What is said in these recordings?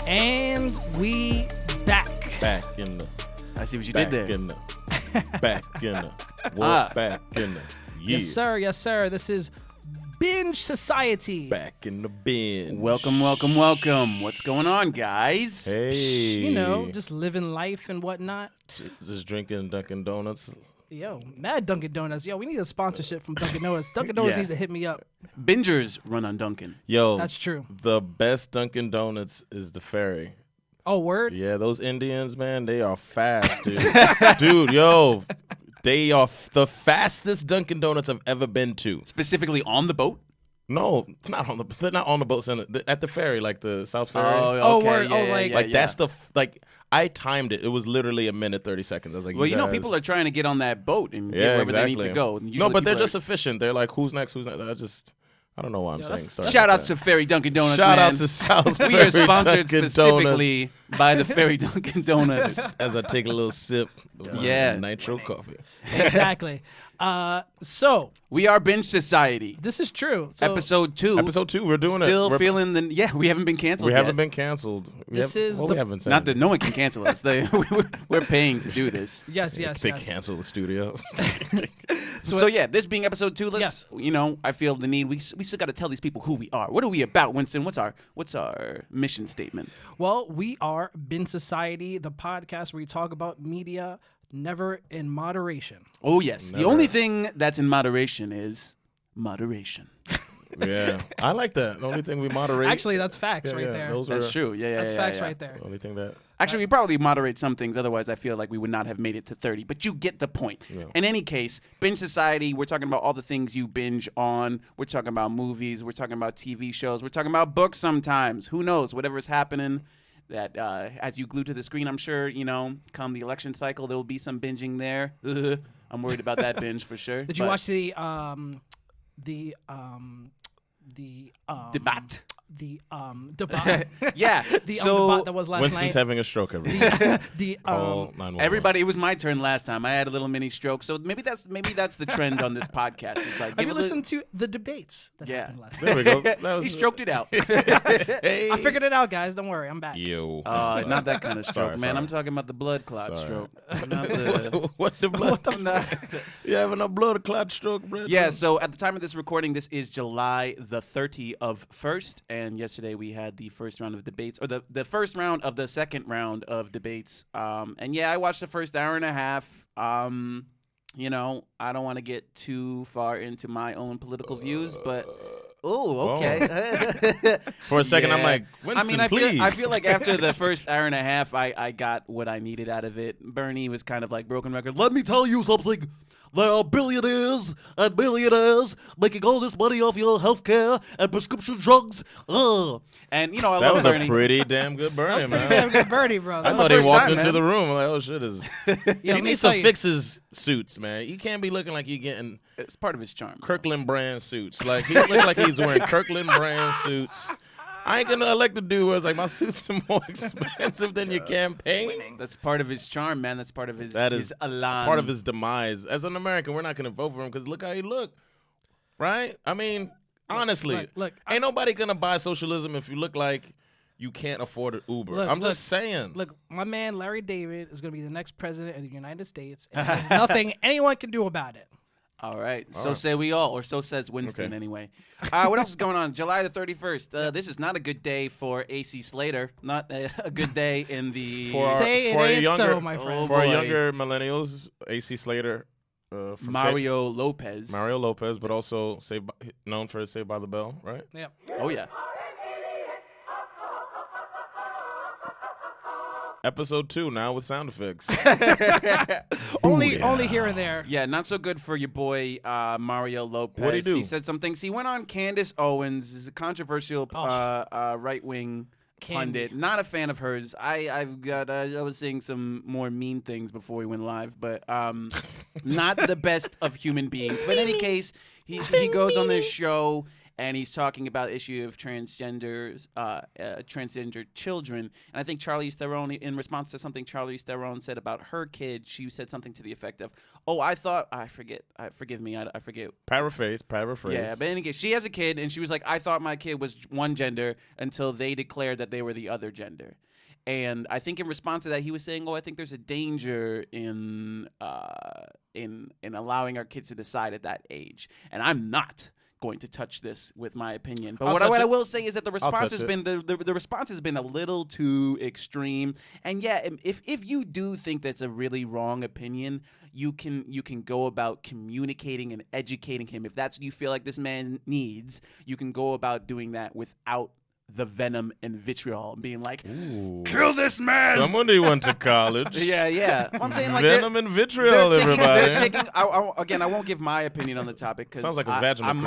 And we back. Back in the. I see what you did there. Back in the. Back in the. Yeah. Yes, sir. Yes, sir. This is Binge Society. Back in the bin. Welcome, welcome, welcome. What's going on, guys? Hey. You know, just living life and whatnot. Just drinking Dunkin' Donuts. Yo, mad Dunkin' Donuts. Yo, we need a sponsorship from Dunkin' Donuts. Dunkin' Donuts needs to hit me up. Bingers run on Dunkin'. Yo. That's true. The best Dunkin' Donuts is the ferry. Oh, word? Yeah, those Indians, man, they are fast, dude. Dude, yo. They are the fastest Dunkin' Donuts I've ever been to. Specifically on the boat? No, it's not on the. They're not on the boat. At the ferry, like the South Ferry. Oh, okay. word. That's the I timed it. It was literally a minute 30 seconds. I was like, well, you know, people are trying to get on that boat and get wherever they need to go. No, but they're just efficient. They're like, who's next? I don't know why I'm saying. Shout out to Ferry Dunkin' Donuts. Shout out to South Ferry. We are sponsored Dunkin' specifically by the Ferry Dunkin' Donuts. As I take a little sip of my nitro coffee. Exactly. So we are Binge Society. This is true. So Episode 2. We're doing Still it. feeling we haven't been canceled. We haven't been canceled. We haven't not that no one can cancel us. We're paying to do this. Yes. They cancel the studio. So yeah, this being episode 2, I feel the need. We still got to tell these people who we are. What are we about, Winston? What's our mission statement? Well, we are Binge Society, the podcast where we talk about media, never in moderation. Oh yes, Never. The only thing that's in moderation is moderation. Yeah, I like that. The only thing we moderate. Actually, that's facts right there. That's true. Yeah, that's facts right there. The only thing that. Actually, we probably moderate some things. Otherwise, I feel like we would not have made it to 30. But you get the point. Yeah. In any case, Binge Society, we're talking about all the things you binge on. We're talking about movies. We're talking about TV shows. We're talking about books sometimes. Who knows? Whatever's happening that as you glue to the screen, I'm sure, come the election cycle, there will be some binging there. I'm worried about that binge for sure. Did you watch the debate? The Yeah. debate that was last Winston's night. having a stroke, everybody. Call 911. Everybody, it was my turn last time. I had a little mini stroke, so maybe that's the trend on this podcast. It's like, have you listened to the debates that happened last There night? we go. He stroked it out. Hey. I figured it out, guys. Don't worry, I'm back. Yo. Not that kind of stroke, Sorry, man. sorry. I'm talking about the blood clot Sorry. stroke. Not the... What the blood? You having a blood clot stroke, bro? Yeah, so at the time of this recording, this is July the 30th, and yesterday we had the first round of debates, or the first round of the second round of debates. And yeah, I watched the first hour and a half. I don't want to get too far into my own political views, but okay. For a second, I'm Yeah. like, Winston, please. I feel like after the first hour and a half, I got what I needed out of it. Bernie was kind of like broken record. Let me tell you something. There are billionaires and millionaires making all this money off your health care and prescription drugs. And, I that love was Bernie. a pretty damn good Bernie, man. Damn good birdie, bro. I That thought was- he walked time, into man. the room. I'm like, oh, shit. Yo, He let me needs tell to you. fix his suits, man. You can't be looking like you're getting It's part of his charm. Kirkland brand suits. Like, he looks like he's wearing Kirkland brand suits. I ain't gonna elect a dude where it's like, my suits are more expensive than your campaign. That's part of his charm, man. That's part of his That is his elan. part of his demise. As an American, we're not gonna vote for him because look how he look, right? I mean, honestly, look, ain't nobody gonna buy socialism if you look like you can't afford an Uber. Look, I'm look, just saying. Look, my man Larry David is going to be the next president of the United States, and there's nothing anyone can do about it. All right. All So right. say we all, or so says Winston Okay. anyway. What else is going on? July the 31st. This is not a good day for AC Slater. Not a good day in the... Say it ain't so, my friend. For our boy. younger millennials, AC Slater, from Mario Lopez. Mario Lopez, but also known for Saved by the Bell, right? Yeah. Oh, yeah. Episode 2 now with sound effects. Only here and there. Yeah, not so good for your boy Mario Lopez. What'd he do? He said some things. He went on Candace Owens. Is a controversial right-wing pundit. Not a fan of hers. I was saying some more mean things before we went live, but not the best of human beings. But in any case, he goes on this show and he's talking about the issue of transgender children. And I think Charlize Theron, in response to something Charlize Theron said about her kid, she said something to the effect of, "Oh, I forget. Forgive me, I forget." Paraphrase. Yeah, but in any case, she has a kid, and she was like, "I thought my kid was one gender until they declared that they were the other gender." And I think in response to that, he was saying, "Oh, I think there's a danger in allowing our kids to decide at that age." And I'm not going to touch this with my opinion, but what I will say is that the response has been the response has been a little too extreme. And yeah, if you do think that's a really wrong opinion, you can go about communicating and educating him. If that's what you feel like this man needs, you can go about doing that without the venom and vitriol and being like, Ooh. "Kill this man." Somebody went to college. Yeah. I'm saying like venom and vitriol, everybody. Again, I won't give my opinion on the topic because sounds like a vaginal cream.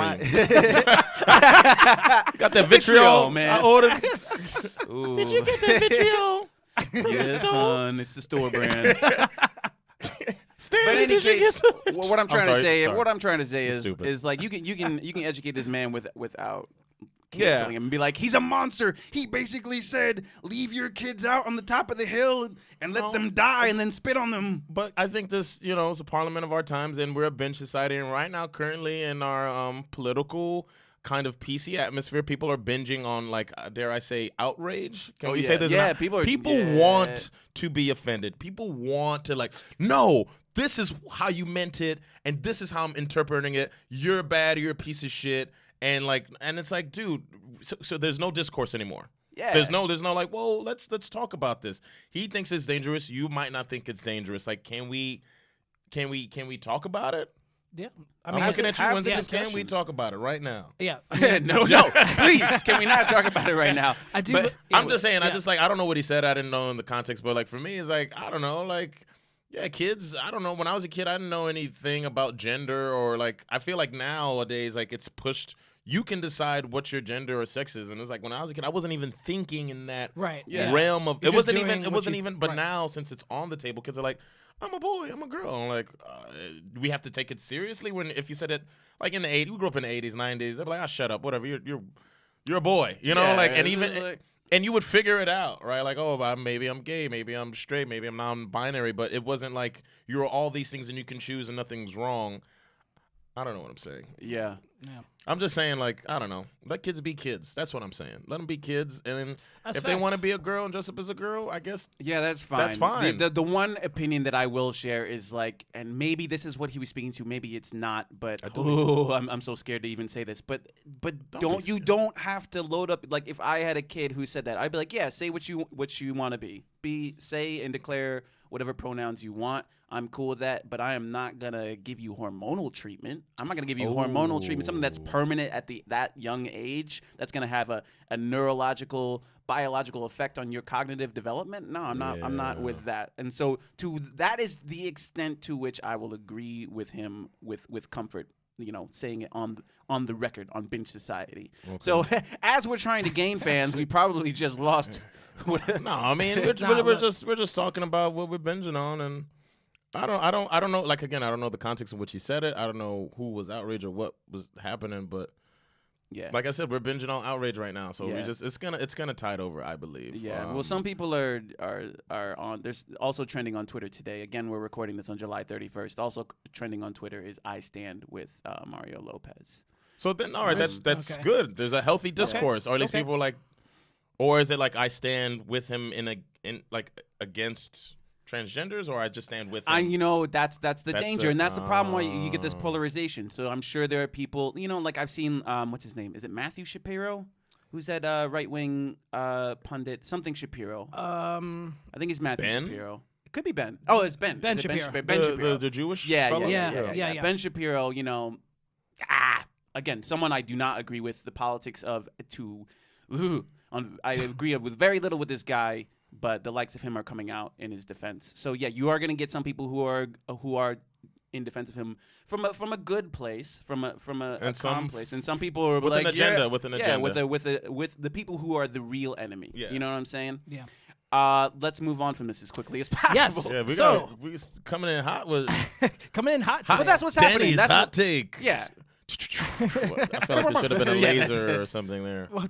Got Got that vitriol, man. I ordered. Ooh. Did you get that vitriol? Yes, son. It's the store brand. Stanley, But in any case, what I'm trying to say Stupid. is like you can educate this man without Yeah. canceling him and be like, "He's a monster. He basically said, leave your kids out on the top of the hill and let them die and then spit on them." But I think this, is a parliament of our times, and we're a binge society. And right now, currently in our political kind of PC atmosphere, people are binging on, like, dare I say, outrage? Can we say this? Yeah, people want to be offended. People want to, like, no, this is how you meant it, and this is how I'm interpreting it. You're bad. You're a piece of shit. And it's like, dude, so there's no discourse anymore. Yeah. There's no like, whoa, let's talk about this. He thinks it's dangerous. You might not think it's dangerous. Like, can we talk about it? Yeah. I'm looking at you, Winston. discussion. Can we talk about it right now? Yeah. No, please, can we not talk about it right now? I do. But- I'm just saying, I don't know what he said. I didn't know in the context, but like for me, it's like, I don't know, like, yeah, kids, I don't know. When I was a kid, I didn't know anything about gender, or like, I feel like nowadays, like, it's pushed. You can decide what your gender or sex is, and it's like when I was a kid, I wasn't even thinking in that realm of. You're It wasn't just even. doing But right. now, since it's on the table, kids are like, "I'm a boy, I'm a girl." I'm like, we have to take it seriously. When if you said it like in the 80s, we grew up in the 80s, 90s. They're like, "Ah, shut up, whatever. You're a boy," and even. And you would figure it out, right? Like, oh, maybe I'm gay, maybe I'm straight, maybe I'm non-binary, but it wasn't like you're all these things and you can choose and nothing's wrong. I don't know what I'm saying. Yeah. I'm just saying, like, I don't know. Let kids be kids. That's what I'm saying. Let them be kids, and That's if they want to facts. be a girl and dress up as a girl, I guess. Yeah, that's fine. That's fine. The one opinion that I will share is like, and maybe this is what he was speaking to, maybe it's not, but I'm so scared to even say this. But you don't have to load up. Like, if I had a kid who said that, I'd be like, yeah, say what you want to be. Say and declare whatever pronouns you want. I'm cool with that, but I am not gonna give you hormonal treatment. I'm not gonna give you hormonal treatment, something that's permanent at that young age. That's gonna have a neurological, biological effect on your cognitive development. No, I'm not. I'm not with that. And so, that is the extent to which I will agree with him with comfort. Saying it on the record on Binge Society. Okay. So as we're trying to gain fans, we probably just lost. No, I mean we're just talking about what we're binging on, and I don't know. Like, again, I don't know the context in which he said it. I don't know who was outraged or what was happening, but yeah, like I said, we're binging on outrage right now. So it's gonna tide over, I believe. Yeah. Well, some people are on. There's also trending on Twitter today. Again, we're recording this on July 31st. Also trending on Twitter is "I stand with Mario Lopez." So then, all right, that's good. There's a healthy discourse, or at least people like, or is it like I stand with him in against transgenders, or I just stand with him? That's the danger, and that's the problem why you get this polarization. So I'm sure there are people, like I've seen, what's his name? Is it Matthew Shapiro? Who's that right-wing pundit? Something Shapiro. I think it's Matthew Shapiro. It could be Ben. Oh, it's Ben. Ben Shapiro. Ben Shapiro. The Jewish fella? Yeah. Ben Shapiro, again, someone I do not agree with the politics of I agree with very little with this guy, but the likes of him are coming out in his defense. So yeah, you are going to get some people who are in defense of him from a good place, from a calm place, and some people are with like an agenda, with the people who are the real enemy. Yeah. You know what I'm saying? Yeah. Let's move on from this as quickly as possible. Yes. Yeah, we coming in hot with coming in hot. But Today. that's what's happening. Danny's That's hot take. Yeah. I feel like there should have been a Yeah, that's laser or something there. We'll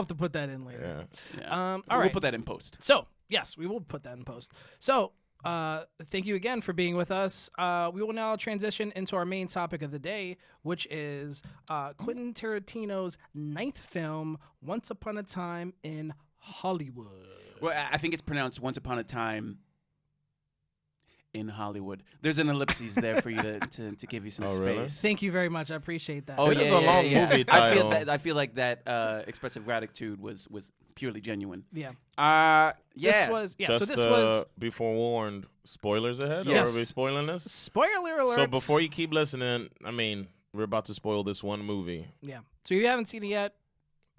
have to put that in later. Yeah. Yeah. All right. We'll put that in post. So, yes, we will put that in post. So, thank you again for being with us. We will now transition into our main topic of the day, which is Quentin Tarantino's 9th film, Once Upon a Time in Hollywood. Well, I think it's pronounced Once Upon a Time in Hollywood. There's an ellipses there for you to give you some space. Really? Thank you very much. I appreciate that. Oh, It is yeah, a long movie title. I feel like that expressive gratitude was purely genuine. Yeah. Yeah. This was, yeah, Just, so this was, be forewarned, spoilers ahead? Yes. Or are we spoiling this? spoiler alert. So before you keep listening, I mean, we're about to spoil this one movie. Yeah. So you haven't seen it yet?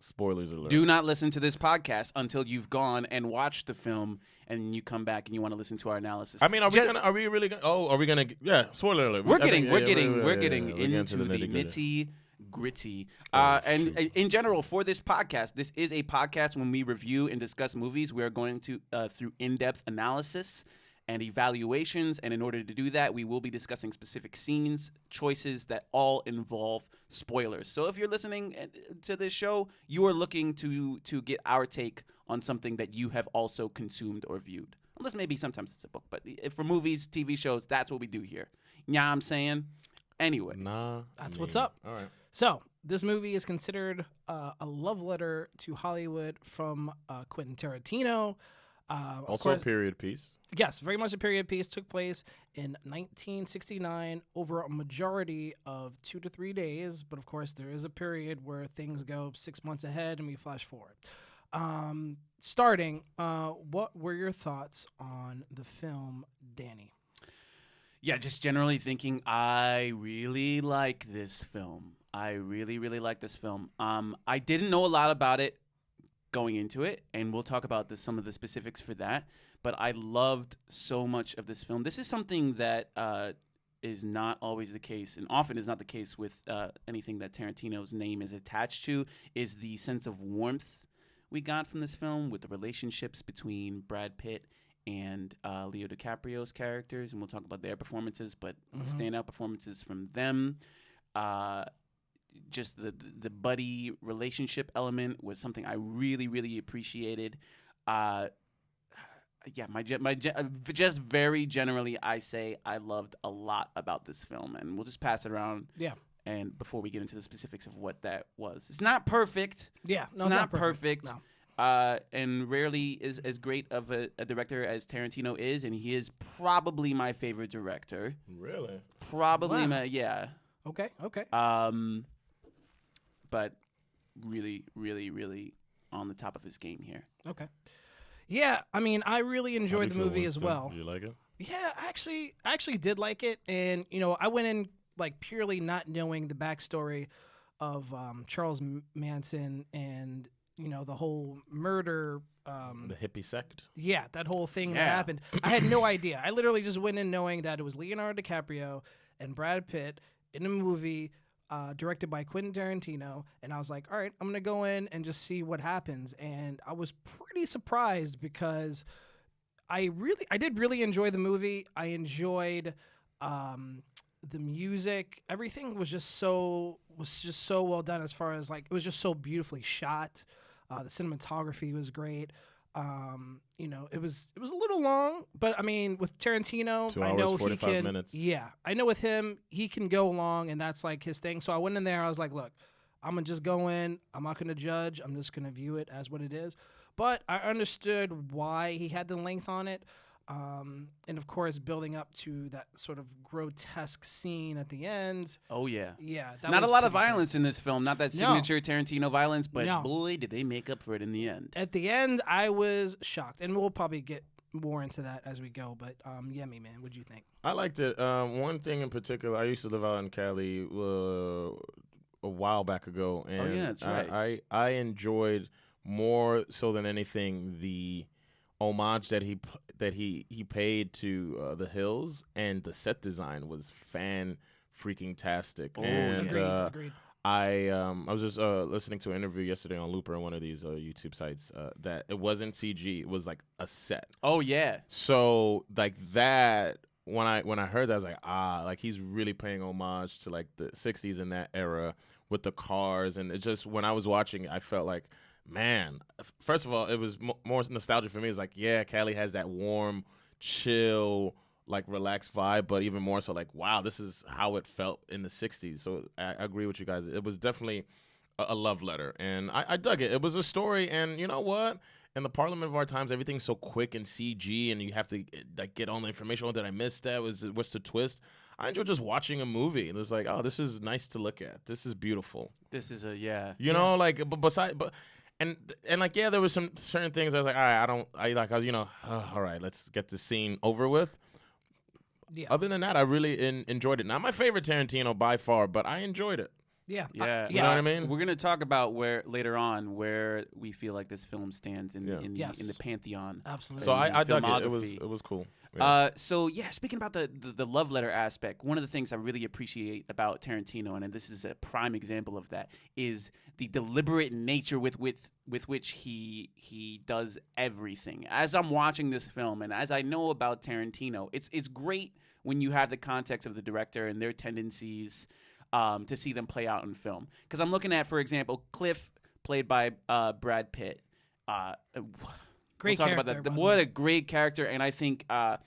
Spoilers alert. Do not listen to this podcast until you've gone and watched the film, and you come back and you want to listen to our analysis. I mean, are we really gonna? Oh, are we gonna? Yeah, spoiler alert. We're getting we're getting getting into the nitty-gritty. nitty-gritty. Oh, And shoot. in general, for this podcast, this is a podcast when we review and discuss movies. We are going to through in-depth analysis and evaluations, and in order to do that, we will be discussing specific scenes, choices that all involve spoilers. So if you're listening to this show, you are looking to get our take on something that you have also consumed or viewed. Unless maybe sometimes it's a book, but for movies, TV shows, that's what we do here. You know what I'm saying? Anyway. Nah. That's what's up. All right. So this movie is considered a love letter to Hollywood from Quentin Tarantino. Of Also course, a period piece. yes, very much a period piece. Took place in 1969 over a majority of 2 to 3 days. But of course, there is a period where things go 6 months ahead and we flash forward. Starting, what were your thoughts on the film, Danny? Yeah, just generally thinking, I really like this film. I really, really like this film. I didn't know a lot about it going into it, and we'll talk about some of the specifics for that. But I loved so much of this film. This is something that is not always the case, and often is not the case with anything that Tarantino's name is attached to, is the sense of warmth we got from this film with the relationships between Brad Pitt and Leo DiCaprio's characters, and we'll talk about their performances, but standout performances from them. Just the buddy relationship element was something I really, really appreciated. Just very generally, I say I loved a lot about this film, and we'll just pass it around. Yeah. And before we get into the specifics of what that was, it's not perfect. Yeah, no, it's not perfect. No. And rarely is as great of a director as Tarantino is, and he is probably my favorite director. Really? Probably Wow. yeah. Okay. But really, really, really on the top of his game here. Okay. Yeah, I mean, I really enjoyed the movie as well. Do you like it? Yeah, I actually did like it, and I went in like purely not knowing the backstory of Charles Manson and the whole murder. The hippie sect. Yeah, that whole thing that Yeah. happened. I had no idea. I literally just went in knowing that it was Leonardo DiCaprio and Brad Pitt in a movie directed by Quentin Tarantino, and I was like, all right, I'm gonna go in and just see what happens. And I was pretty surprised because I did really enjoy the movie. I enjoyed the music. Everything was just so well done, as far as like it was just so beautifully shot. The cinematography was great. It was a little long, but I mean, with Tarantino, 2 I hours, know 45 he can. minutes. Yeah, I know with him, he can go long, and that's like his thing. So I went in there. I was like, look, I'm gonna just go in. I'm not gonna judge. I'm just gonna view it as what it is. But I understood why he had the length on it. And of course, building up to that sort of grotesque scene at the end. Oh yeah. Yeah, that Not a was lot of pretty violence intense. in this film. Not that No. signature Tarantino violence, but No. boy, did they make up for it in the end. At the end, I was shocked, and we'll probably get more into that as we go. But Yemi, man, what'd you think? I liked it. One thing in particular, I used to live out in Cali a while back ago, and yeah, that's right. I enjoyed more so than anything the homage that he paid to the hills, and the set design was freaking tastic. Oh, and Agreed. I was just listening to an interview yesterday on Looper on one of these YouTube sites that it wasn't CG, it was like a set. Oh yeah. So like that when I heard that, I was like, like he's really paying homage to like the '60s in that era with the cars, and it just when I was watching, I felt like, man, first of all, it was more nostalgia for me. It's like, yeah, Cali has that warm, chill, like relaxed vibe, but even more so, like, wow, this is how it felt in the '60s. So I agree with you guys. It was definitely a love letter, and I dug it. It was a story, and you know what? In the parliament of our times, everything's so quick and CG, and you have to like get all the information. Oh, did I miss that? What's the twist? I enjoy just watching a movie. It was like, oh, this is nice to look at. This is beautiful. This is You know, like, and like, yeah, there was some certain things I was like, all right, I was, you know, all right, let's get this scene over with. Yeah. Other than that, I really enjoyed it. Not my favorite Tarantino by far, but I enjoyed it. Yeah. Yeah. You know what I mean? We're gonna talk about where later on where we feel like this film stands in the pantheon. Absolutely. So I dug it. Filmography. It was cool. Yeah. So yeah, speaking about the love letter aspect, one of the things I really appreciate about Tarantino, and this is a prime example of that, is the deliberate nature with which he does everything. As I'm watching this film, and as I know about Tarantino, it's great when you have the context of the director and their tendencies to see them play out in film. Because I'm looking at, for example, Cliff, played by Brad Pitt. Great we'll talk character. about that. What a great character, and I think I'm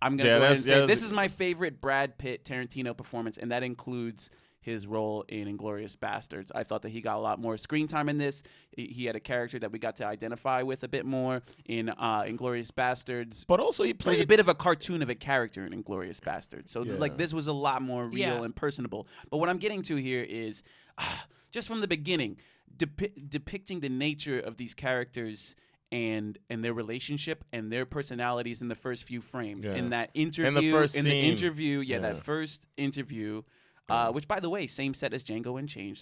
going to go ahead and say this is my favorite Brad Pitt Tarantino performance, and that includes his role in Inglourious Bastards. I thought that he got a lot more screen time in this. He had a character that we got to identify with a bit more in Inglourious Bastards. But also he There's a bit of a cartoon of a character in Inglourious Bastards. So Yeah. like this was a lot more real and personable. But what I'm getting to here is just from the beginning, depicting the nature of these characters and their relationship and their personalities in the first few frames. Yeah. In that interview, In the first the scene. interview, Yeah. that first interview. Which, by the way, same set as Django Unchained.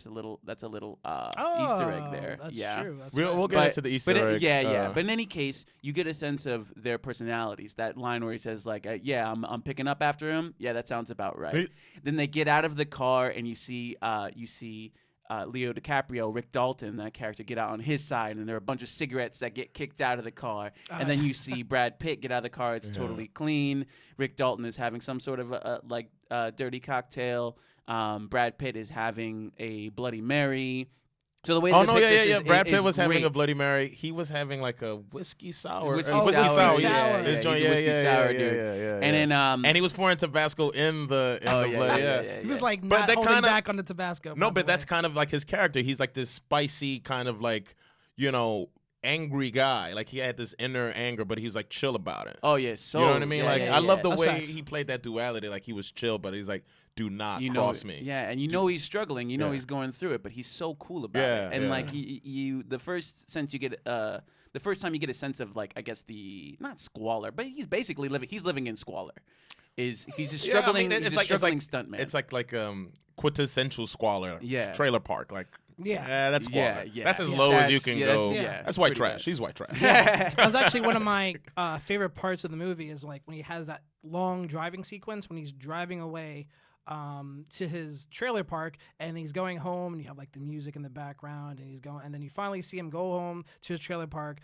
That's a little Easter egg there. That's yeah. true. That's We'll get into the Easter egg. But in any case, you get a sense of their personalities. That line where he says, like, I'm picking up after him. Yeah, that sounds about right. Then they get out of the car and you see Leo DiCaprio, Rick Dalton, that character, get out on his side, and there are a bunch of cigarettes that get kicked out of the car. And then you see Brad Pitt get out of the car. It's totally clean. Rick Dalton is having some sort of dirty cocktail. Brad Pitt is having a Bloody Mary. So the way Brad Pitt was having great. a Bloody Mary. He was having like a whiskey sour. Whiskey sour. Yeah, His he's joint, a whiskey sour dude. And then and he was pouring Tabasco in the blood. He was like But not that holding kinda- back on the Tabasco. No, by but the that's way. kind of like his character. He's like this spicy kind of like, you know, angry guy. Like he had this inner anger, but he was like chill about it. Oh yeah, so You know what I mean? I love the That's way facts. he played that duality. Like he was chill, but he's like, do not you cross me. Yeah, and you know he's struggling. You know Yeah. he's going through it, but he's so cool about Yeah, it. And yeah. like the first sense you get, the first time you get a sense of like I guess the not squalor, but he's basically living in squalor. He's a struggling, he's a struggling stuntman. It's like quintessential squalor. Yeah. Trailer park. Like that's squalor. Yeah. That's as Yeah. low as you That's- can yeah, go. that's- That's white pretty trash. bad. She's white trash. That was actually one of my favorite parts of the movie is like when he has that long driving sequence when he's driving away to his trailer park and he's going home and you have like the music in the background and he's going and then you finally see him go home to his trailer park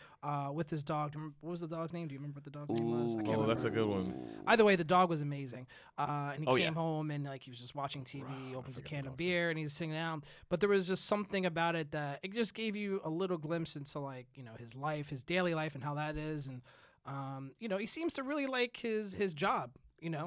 with his dog. What was the dog's name? Do you remember what the dog's name was? I can't remember. That's a good one. Either way, the dog was amazing. And he came home and like he was just watching TV. He opens a can of beer and he's sitting down. But there was just something about it that it just gave you a little glimpse into like his life, his daily life, and how that is. And he seems to really like his job.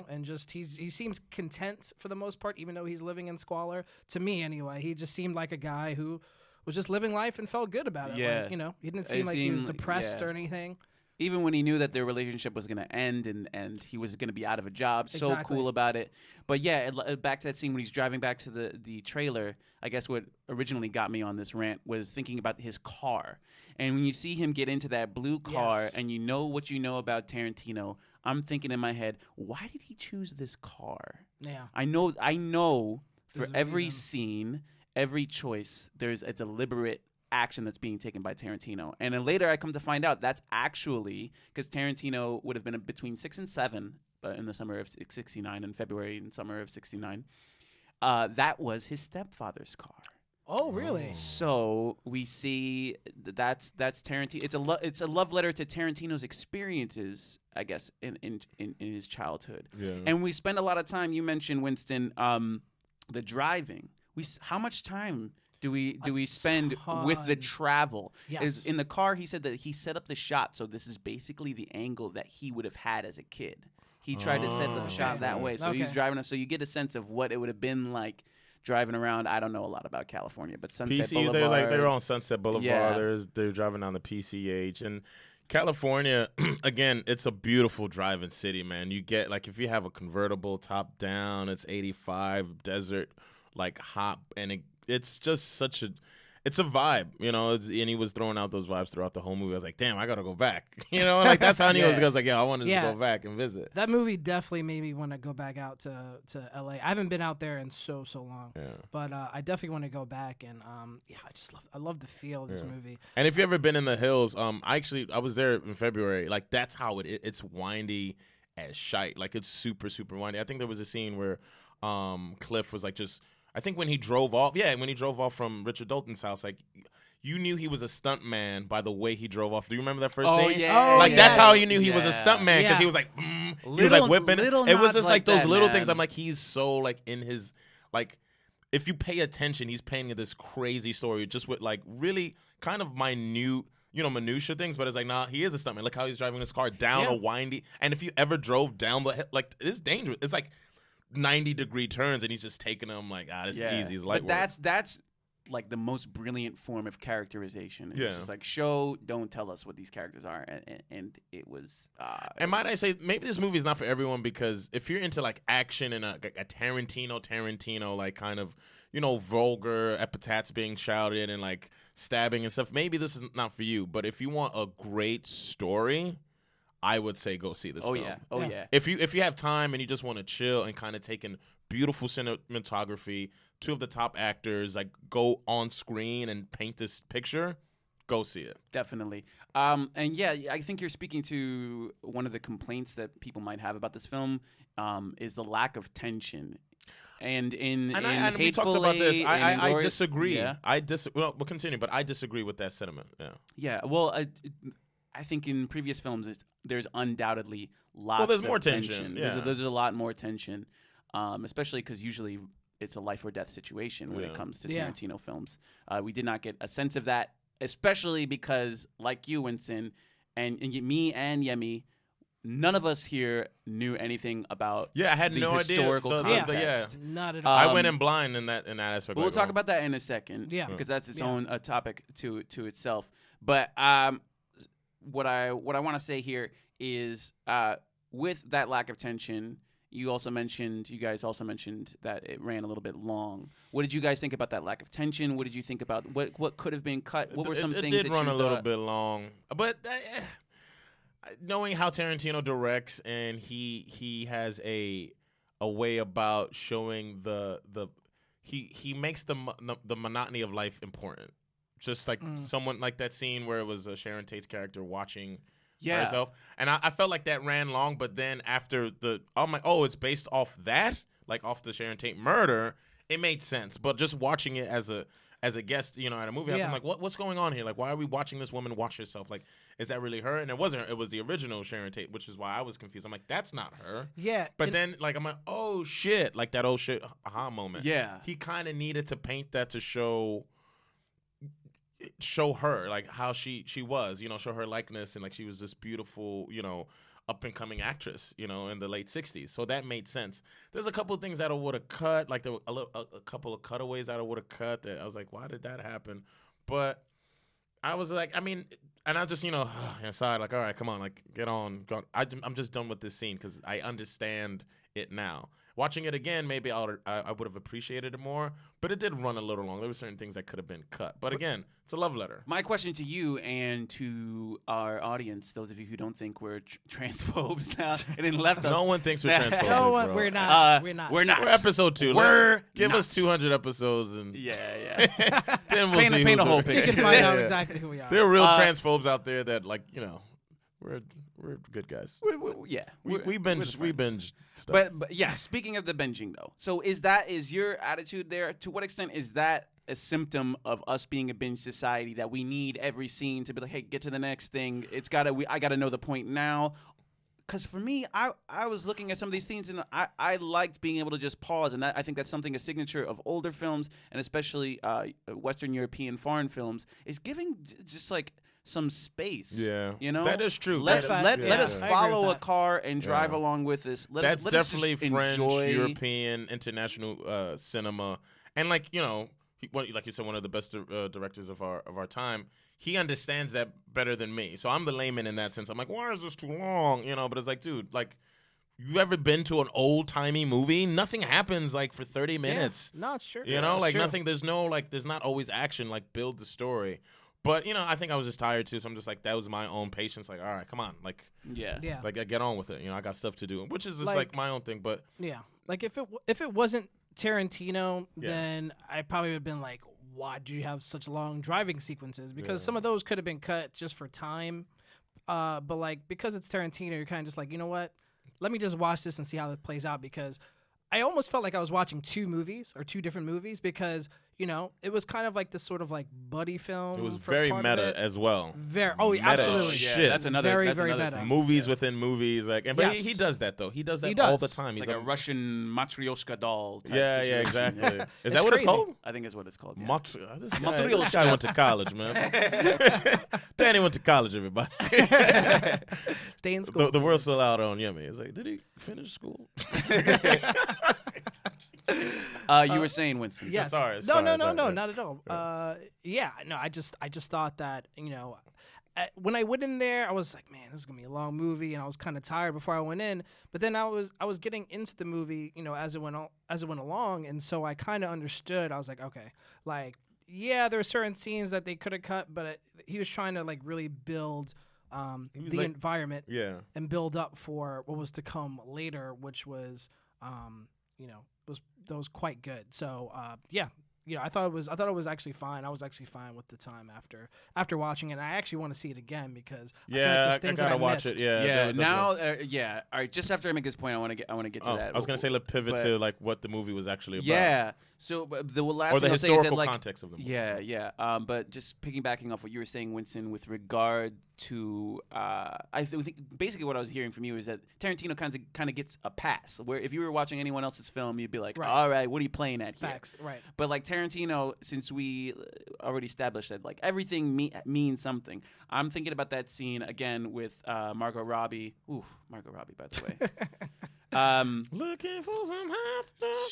And just he seems content for the most part, even though he's living in squalor. To me, anyway, he just seemed like a guy who was just living life and felt good about it. Yeah. Like, he didn't seem like he was depressed or anything. Even when he knew that their relationship was going to end and he was going to be out of a job, so Exactly. cool about it. But yeah, back to that scene when he's driving back to the trailer, I guess what originally got me on this rant was thinking about his car. And when you see him get into that blue car and you know what you know about Tarantino, I'm thinking in my head, why did he choose this car? Yeah. I know for There's a every reason. scene, every choice, there's a deliberate action that's being taken by Tarantino. And then later I come to find out that's actually because Tarantino would have been between 6 and 7 in the summer of 69 and February and summer of 69. That was his stepfather's car. Oh, really? So we see that's Tarantino. It's a love letter to Tarantino's experiences, I guess, in his childhood. Yeah. And we spend a lot of time. You mentioned, Winston, the driving. How much time do we spend with the travel? Yes. In the car, he said that he set up the shot, so this is basically the angle that he would have had as a kid. He tried to set the shot that way, so he's driving us. So you get a sense of what it would have been like driving around. I don't know a lot about California, but Sunset Boulevard. They're on Sunset Boulevard. Yeah. They're driving down the PCH and California. Again, it's a beautiful driving city, man. You get like if you have a convertible top down, it's 85 desert like hop, and it's just such a. It's a vibe, you know, and he was throwing out those vibes throughout the whole movie. I was like, damn, I got to go back. You know, like that's how he was. I was like, yeah, I wanted to go back and visit. That movie definitely made me want to go back out to LA. I haven't been out there in so long. Yeah. But I definitely want to go back, and I love the feel of this movie. And if you ever been in the hills, I was there in February. Like that's how it's windy as shite. Like it's super windy. I think there was a scene where Cliff was like just. I think when he drove off from Richard Dalton's house, like you knew he was a stunt man by the way he drove off. Do you remember that first scene? Yeah. Like that's how you knew he was a stunt man because he was like, he was like whipping. It was just like those little things. I'm like, he's so like in his like. If you pay attention, he's painting this crazy story just with like really kind of minute, minutia things. But it's like, nah, he is a stuntman. Look how he's driving his car down a windy. And if you ever drove down it's dangerous. It's like 90-degree turns, and he's just taking them like, this is easy. It's light but work. that's like the most brilliant form of characterization. It's just like don't tell us what these characters are, and it was. Might I say, maybe this movie is not for everyone because if you're into like action and a Tarantino like kind of vulgar epithets being shouted and like stabbing and stuff, maybe this is not for you. But if you want a great story, I would say go see this film. Yeah. If you have time and you just want to chill and kind of take in beautiful cinematography, two of the top actors like go on screen and paint this picture, go see it. Definitely. And yeah, I think you're speaking to one of the complaints that people might have about this film is the lack of tension. And we talked about this. I disagree. Yeah. We'll continue, but I disagree with that sentiment. Yeah. Yeah. Well, I think in previous films, there's undoubtedly lots of more tension. Yeah. There's a lot more tension, especially because usually it's a life or death situation when it comes to Tarantino films. We did not get a sense of that, especially because, like you, Winston, and me and Yemi, none of us here knew anything about I had the no historical idea. context. Not at all. I went in blind in that aspect. But we'll talk about that in a second, because that's its own topic to itself. But what I want to say here is with that lack of tension, you guys also mentioned that it ran a little bit long. What did you guys think about that lack of tension? What did you think about what could have been cut? What were some things that you thought? It did run a little bit long, but knowing how Tarantino directs and he has a way about showing he makes the monotony of life important. Just like someone like that scene where it was Sharon Tate's character watching herself. And I felt like that ran long, but then after I'm like, it's based off that, like off the Sharon Tate murder, it made sense. But just watching it as a guest, at a movie house, I'm like, what's going on here? Like, why are we watching this woman watch herself? Like, is that really her? And it wasn't. It was the original Sharon Tate, which is why I was confused. I'm like, that's not her. Yeah. But then, like, I'm like, oh, shit. Like, that old shit aha moment. Yeah. He kind of needed to paint that to show her like how she was, show her likeness, and like she was this beautiful, up and coming actress, in the late 60s. So that made sense. There's a couple of things that I would have cut, like there were a couple of cutaways that I would have cut that I was like, why did that happen? But I was like, I mean, and I just, inside like, all right, come on, like get on. I'm just done with this scene because I understand it now. Watching it again, maybe I would have appreciated it more, but it did run a little long. There were certain things that could have been cut. But again, it's a love letter. My question to you and to our audience, those of you who don't think we're transphobes now and then left us. No one thinks we're transphobic. No one, bro. we're not. We're not. We're not. We're episode 2. Give us 200 episodes and then we'll see paint a whole You picture. can find out exactly who we are. There are real transphobes out there that like we're good guys. We binge stuff. But yeah, speaking of the binging though, so is your attitude there? To what extent is that a symptom of us being a binge society that we need every scene to be like, hey, get to the next thing. I gotta know the point now. Because for me, I was looking at some of these things and I liked being able to just pause, and I think that's something a signature of older films and especially Western European foreign films is giving just like some space. Yeah, you know, that is true. Let us I agree follow with a that. car and drive along with us. That's let us definitely just French, enjoy. European, international cinema, and like like you said, one of the best directors of our time. He understands that better than me. So I'm the layman in that sense. I'm like, why is this too long? But it's like, dude, like, you ever been to an old-timey movie? Nothing happens, like, for 30 minutes. Yeah. No, it's true. Like, nothing, there's not always action, like, build the story. But, I think I was just tired, too, so I'm just like, that was my own patience. Like, all right, come on. Like, Yeah. like, I get on with it. I got stuff to do, which is just, like my own thing. But, Yeah. Like, if it wasn't Tarantino, then I probably would have been like, why did you have such long driving sequences? Because some of those could have been cut just for time. But like, because it's Tarantino, you're kind of just like, you know what? Let me just watch this and see how it plays out, because I almost felt like I was watching two different movies, because it was kind of like this sort of like buddy film. it was for very part of meta it. as well. Meta absolutely. Yeah, Shit. that's another Very, that's very another meta. thing. Movies within movies, like, but Yes. he does that though. He does that He all does. the time. It's He's like a Russian matryoshka doll type yeah, situation. exactly. Is It's that what crazy. it's called? I think that's what it's called. Yeah. This guy went to college, man. Danny went to college, everybody. Stay in school. The world's kids. still out on Yemi. It's like, did he finish school? You were saying, Winston. Yes. Sorry, No, sorry. not at all. No, I just thought that, when I went in there, I was like, man, this is gonna be a long movie, and I was kind of tired before I went in. But then I was getting into the movie, as it went along, and so I kind of understood. I was like, okay, like, yeah, there were certain scenes that they could have cut, but he was trying to like really build the like- environment Yeah. and build up for what was to come later, which was that was quite good. So I thought it was actually fine. I was actually fine with the time after watching it. And I actually want to see it again, because I feel like Yeah, there's I things gotta that I watch missed. it. Yeah. Yeah. there was a- Now, all right. Just after I make this point, I want to get to that. I was gonna say let's pivot but- to like what the movie was actually about. Yeah. So the last Or thing the I'll say is that, historical like, context of the movie. Yeah. But just piggybacking off what you were saying, Winston, with regard to, I think basically what I was hearing from you is that Tarantino kind of gets a pass. Where if you were watching anyone else's film, you'd be like, Right. all right, what are you playing at here? Facts, right? But like Tarantino, since we already established that like everything means something, I'm thinking about that scene again with Margot Robbie. Ooh, Margot Robbie, by the way. Looking for some hot stuff.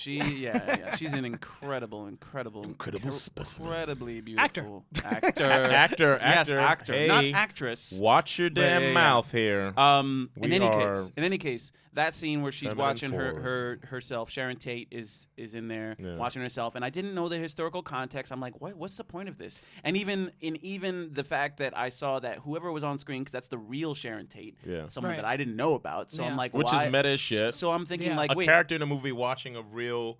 She's an incredibly specimen. incredibly beautiful Actor. Yes, actor, Hey, not actress. watch your damn yeah. mouth here. In We any are case, that scene where she's feminine watching forward. herself, Sharon Tate is in there Yeah. watching herself, and I didn't know the historical context. I'm like, what's the point of this? And even the fact that I saw that whoever was on screen, because that's the real Sharon Tate, Yeah. someone Right. that I didn't know about. So Yeah. I'm like, Which why? is meta as shit. So I'm thinking Yeah. like, A wait, character in a movie watching a real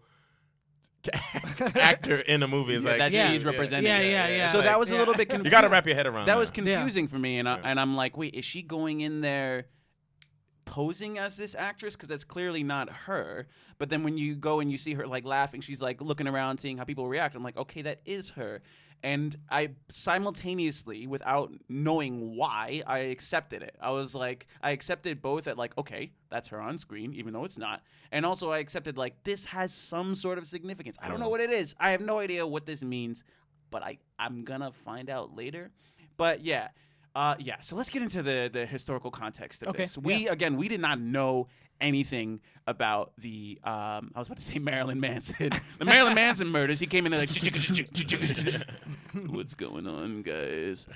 actor in a movie is like that Yeah. she's representing. Yeah. So Like, that was a little bit confusing. you got to wrap your head around That was that. confusing for me, and I'm like, wait, is she going in there posing as this actress? Because that's clearly not her. But then when you go and you see her like laughing, she's like looking around, seeing how people react. I'm like, okay, that is her. And I simultaneously, without knowing why, I accepted it. I was like, I accepted both at like, okay, that's her on screen, even though it's not. And also I accepted like, this has some sort of significance. I don't know what it is. I have no idea what this means, but I'm going to find out later. But yeah. So let's get into the historical context of Okay, this. We did not know anything about the I was about to say Marilyn Manson. The Marilyn Manson murders. He came in there like, what's going on, guys?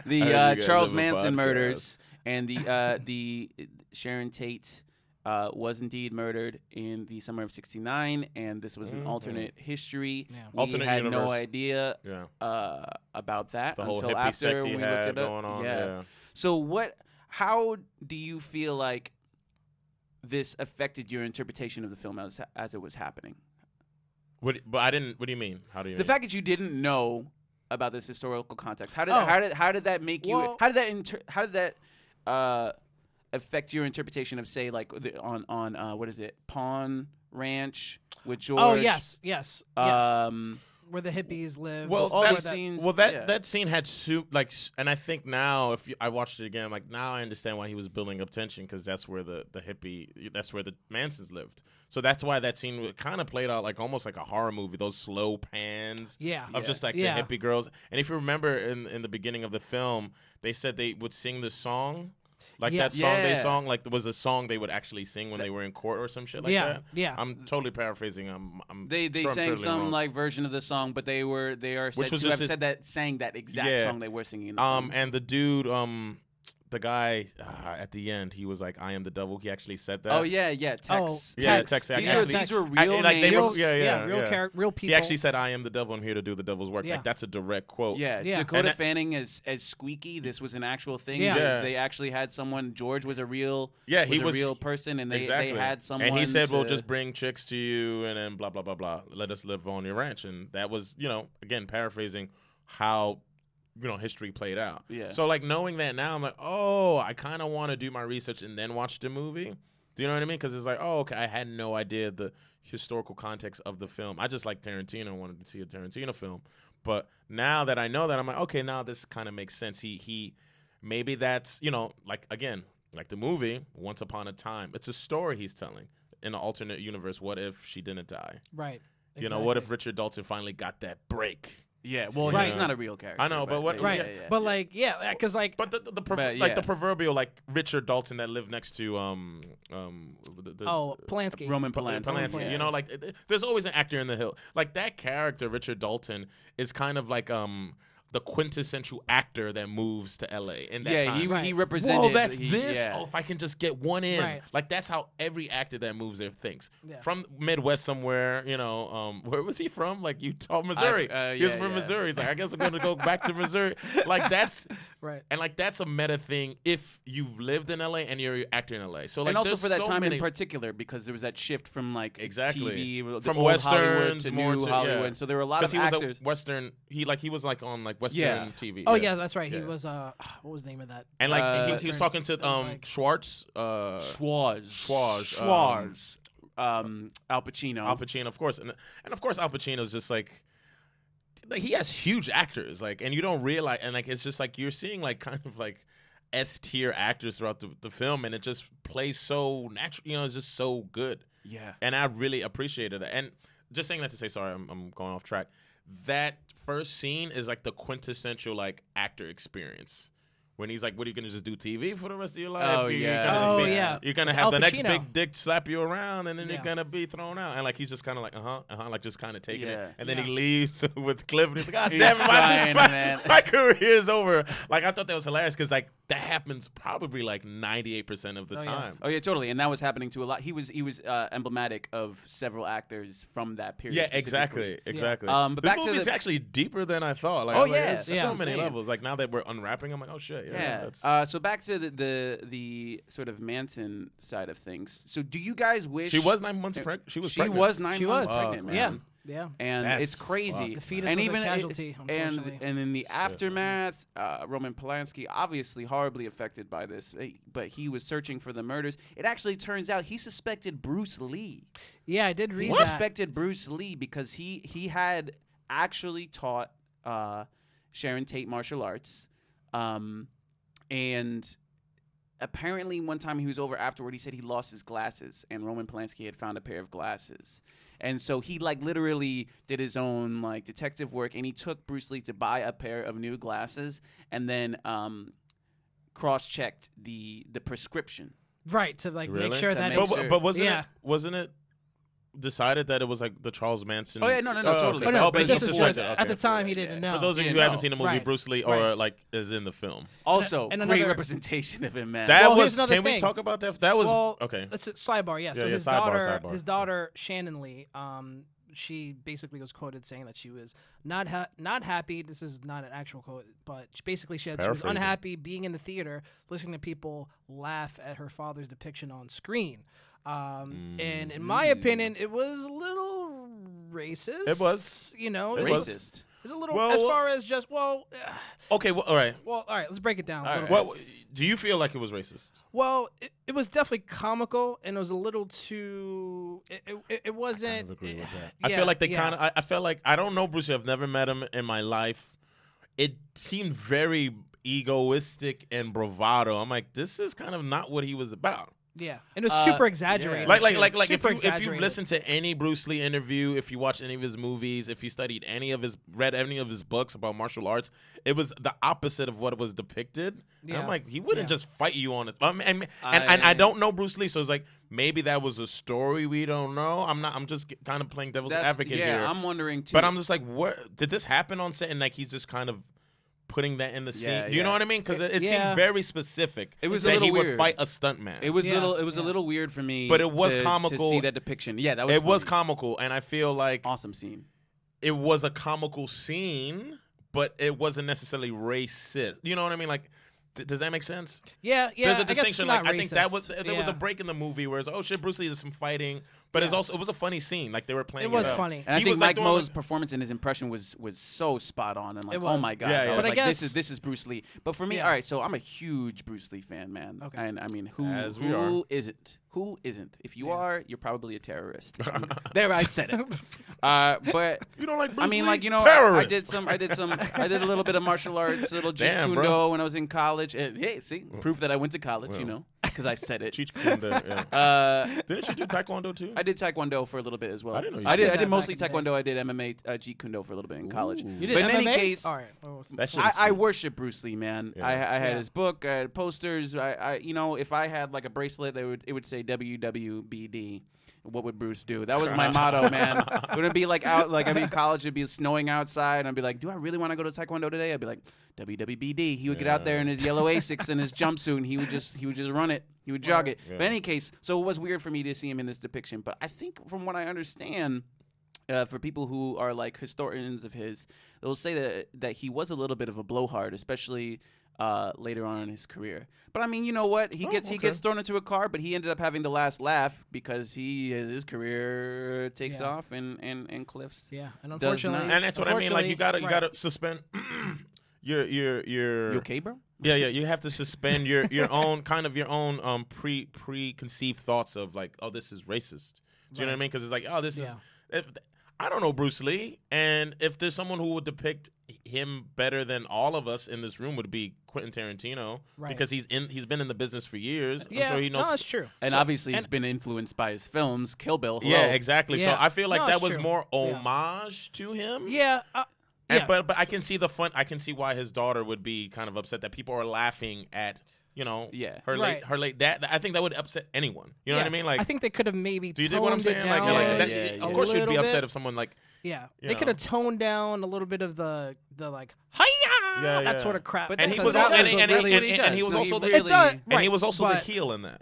The guys Charles have a Manson podcast. murders and the Sharon Tate was indeed murdered in the summer of '69, and this was an alternate history. Yeah. We Alternate had no universe. idea Yeah. About that The whole until hippie after sect we he looked had it up. going on. Yeah. Yeah. So how do you feel like this affected your interpretation of the film as it was happening? But I didn't. What do you mean? How do you The mean? fact that you didn't know about this historical context, how did that make you? Well- How did that affect your interpretation of, say, like on what is it, Pawn ranch with George. Oh yes. Um, Where the hippies live. Well, all that- these scenes. Well, that yeah. that scene had and I think now if I watched it again, like now I understand why he was building up tension because that's where the hippie, that's where the Mansons lived. So that's why that scene kind of played out like almost like a horror movie. Those slow pans, of just like the hippie girls. And if you remember in the beginning of the film, they said they would sing the song. Like that song they sung, like was a song they would actually sing when they were in court or some shit like that. Yeah. I'm totally paraphrasing. They sure I'm sang totally some wrong. like version of the song, but they are said was to just have said that sang that exact song they were singing. In the film. And the dude, the guy at the end, he was like, "I am the devil." He actually said that. Oh yeah, Tex. Oh, Yeah, Tex. Tex. These are real like they names. were, Real people. He actually said, "I am the devil. I'm here to do the devil's work." Yeah. Like that's a direct quote. Yeah, Yeah. Dakota And Fanning as Squeaky. This was an actual thing. Yeah. They actually had someone. George was a real. He was a real person, and they had someone. And he said, "We'll just bring chicks to you, and then blah blah blah blah. Let us live on your ranch." And that was, again paraphrasing how history played out. Yeah. So like knowing that now, I'm like, oh, I kind of want to do my research and then watch the movie. Do you know what I mean? Because it's like, oh, okay, I had no idea the historical context of the film. I just like Tarantino, wanted to see a Tarantino film. But now that I know that, I'm like, okay, now this kind of makes sense. He maybe that's like again, like the movie Once Upon a Time. It's a story he's telling in an alternate universe. What if she didn't die? Right. What if Richard Dalton finally got that break? Yeah, well, Right. he's not a real character. I know, but what? Right. Yeah. But like, because like, But the the proverbial like Richard Dalton that lived next to Polanski. Roman Polanski. Polanski. Like there's always an actor in the hill. Like that character Richard Dalton is kind of like the quintessential actor that moves to LA in that time. He represented. Whoa, that's this. Yeah. Oh, if I can just get one in. Right. Like that's how every actor that moves there thinks. Yeah. From Midwest somewhere, where was he from? Like Utah, Missouri. He's from Missouri. He's like, I guess I'm going to go back to Missouri. Like that's Right. And like that's a meta thing if you've lived in LA and you're an actor in LA. So like and also there's for that so time many, in particular, because there was that shift from like Exactly. TV, From old Hollywood westerns to more new to- Hollywood. yeah. So there were a lot of he was actors. a Western. He was like on like Western Yeah. TV. Oh yeah, that's right. He Yeah. was what was the name of that? And like he Western- was talking to it was like- Schwartz. Schwarz. Al Pacino. Al Pacino, of course, and of course Al Pacino's just like he has huge actors, like, and you don't realize, and like it's just like you're seeing like kind of like S-tier actors throughout the film, and it just plays so natural, it's just so good. Yeah. And I really appreciated it. And just saying that to say, sorry, I'm going off track. That first scene is like the quintessential like actor experience. When he's like, "What are you gonna just do TV for the rest of your life? Oh, You're yeah. gonna just Oh, be- yeah. You're gonna With have Al the next Pacino. big dick slap you around, and then Yeah. you're gonna be thrown out." And like he's just kind of like, like just kind of taking Yeah. it, and then Yeah. he leaves with Cliff, and he's like, "God He's damn it, crying, man. my career is over." Like I thought that was hilarious because like that happens probably like 98% of the Oh, yeah. time. Oh yeah, totally, and that was happening to a lot. He was emblematic of several actors from that period. Yeah, specifically. exactly. But This back to movie's the- actually deeper than I thought. Like, Oh, I was like, yeah, there's yeah, so I'm many saying. levels. Like now that we're unwrapping, I'm like, oh shit, Yeah. that's- So back to the sort of Manson side of things. So do you guys wish she was 9 months pregnant. She was she pregnant. was 9 She months was. pregnant, man. Yeah. Yeah. And That's it's crazy. The fetus and was a even casualty, and unfortunately. and in the aftermath, Roman Polanski obviously horribly affected by this, but he was searching for the murders. It actually turns out he suspected Bruce Lee. Yeah, I did read He that. suspected Bruce Lee because he had actually taught Sharon Tate martial arts, and apparently one time he was over afterward, he said he lost his glasses, and Roman Polanski had found a pair of glasses. And so he like literally did his own like detective work, and he took Bruce Lee to buy a pair of new glasses, and then cross-checked the prescription. Right, to like Really? make sure To that make it, sure. But Yeah. wasn't it decided that it was like the Charles Manson? Oh, yeah, no, totally. Okay. Oh, no, but but he this is suspected just it. at the Okay. time he didn't know. For those of you Yeah, who haven't no. seen the movie Right. Bruce Lee or Right. like is in the film, Also, and great another- representation of him, man. that Well, here's was. another Can we thing. talk about that? That was Well, okay. Let's sidebar. Yeah. So Yeah, his sidebar. his daughter Shannon Lee, she basically was quoted saying that she was not happy. This is not an actual quote, but basically she was Paraphrasing. unhappy being in the theater, listening to people laugh at her father's depiction on screen. And in my opinion, it was a little racist. It was. You know, It it was was. Racist. It's a little Well, as well- far as just Okay, well, all right. all right. Let's break it down. All a little right. bit. What do you feel like it was racist? Well, it was definitely comical, and it was a little too. It wasn't. I feel like they yeah. kind of. I feel like I don't know Bruce Lee. I've never met him in my life. It seemed very egoistic and bravado. I'm like, this is kind of not what he was about. Yeah, and it was super exaggerated. yeah. Like Super if you exaggerated. listen to any Bruce Lee interview, if you watch any of his movies, if you studied read any of his books about martial arts, it was the opposite of what was depicted. And Yeah. I'm like, he wouldn't Yeah. just fight you on it. And I don't know Bruce Lee, so it's like maybe that was a story we don't know. I'm just kind of playing devil's advocate here. I'm wondering too. But I'm just like, what did this happen on set? And like he's just kind of putting that in the scene. Yeah, Do you know yeah. what I mean? Because it Yeah. seemed very specific. It was a that little he would weird. fight a stuntman. It was Yeah, a little weird for me. But it was to comical. see that depiction. Yeah, that was. It was funny. comical, and I feel like Awesome scene. it was a comical scene, but it wasn't necessarily racist. You know what I mean? Like, does that make sense? Yeah, yeah. There's a I guess distinction. not Like, I think that racist. was there was Yeah. a break in the movie where it's oh shit, Bruce Lee did some fighting, but it's Yeah. also it was a funny scene. Like they were playing. It was up. funny. And I He think was, like, Mike doing, Mo's like- performance and his impression was so spot on and like, It oh was. my god, Yeah, yeah. I was But I like, guess- this is Bruce Lee. But for me, Yeah. all right, so I'm a huge Bruce Lee fan, man. Okay. And I mean, who As we are. isn't? Who isn't? If you Yeah. are, you're probably a terrorist. There, I said it. But You don't like Bruce I mean, Lee? like I Terrorist. did a little bit of martial arts, a little Jeet Damn, Kune bro. Do when I was in college. And, hey, see, proof that I went to college, Well. because I said it. Cheech Kune Do, yeah. Didn't she do Taekwondo too? I did Taekwondo for a little bit as well. I didn't know you I did did. that I did back mostly in the day. Taekwondo. I did MMA, Jeet Kune Do for a little bit in college. Ooh. You did But in MMA? any case, all right. Well, That shit I is worship Bruce Lee, man. Yeah. I had Yeah. his book, I had posters. I if I had like a bracelet, it would say WWBD. What would Bruce do? That was my motto, man. It wouldn't be like out, like I'd be in college, it'd be snowing outside, and I'd be like, do I really want to go to Taekwondo today? I'd be like, WWBD. He would get out there in his yellow Asics and his jumpsuit, and he would just run it. He would jog it. Yeah. But in any case, so it was weird for me to see him in this depiction. But I think from what I understand, for people who are like historians of his, they'll say that he was a little bit of a blowhard, especially later on in his career. But I mean, you know what? He gets thrown into a car, but he ended up having the last laugh because his career takes Yeah. off and cliffs. yeah, and Does unfortunately, not. And that's what I mean. Like you gotta right. suspend your You okay, bro? yeah. You have to suspend your own kind of your own preconceived thoughts of like oh this is racist. Do you know what I mean? Because it's like oh this is. I don't know Bruce Lee, and if there's someone who would depict him better than all of us in this room would be Quentin Tarantino, Right. because he's been in the business for years. Yeah, I'm sure he knows. no, that's true. And obviously, he's been influenced by his films, Kill Bill. Hello. Yeah, exactly. So Yeah. I feel like No, that it's was true. more Yeah. homage to him. Yeah, And, yeah. but I can see the fun. I can see why his daughter would be kind of upset that people are laughing at Yeah. Right. her late dad. I think that would upset anyone. You know what I mean? Like, I think they could have maybe do you toned dig what I'm it saying? down Like, Yeah, that, yeah, of yeah. course you'd be little upset bit. if someone like Yeah, you they could know. have toned down a little bit of the like hiya Yeah, that yeah. sort of crap. But and he that's was what all, he and, does. and, That's and, what he and, and he does. was No, also he the really- It does, and he right, was also the but- heel in that.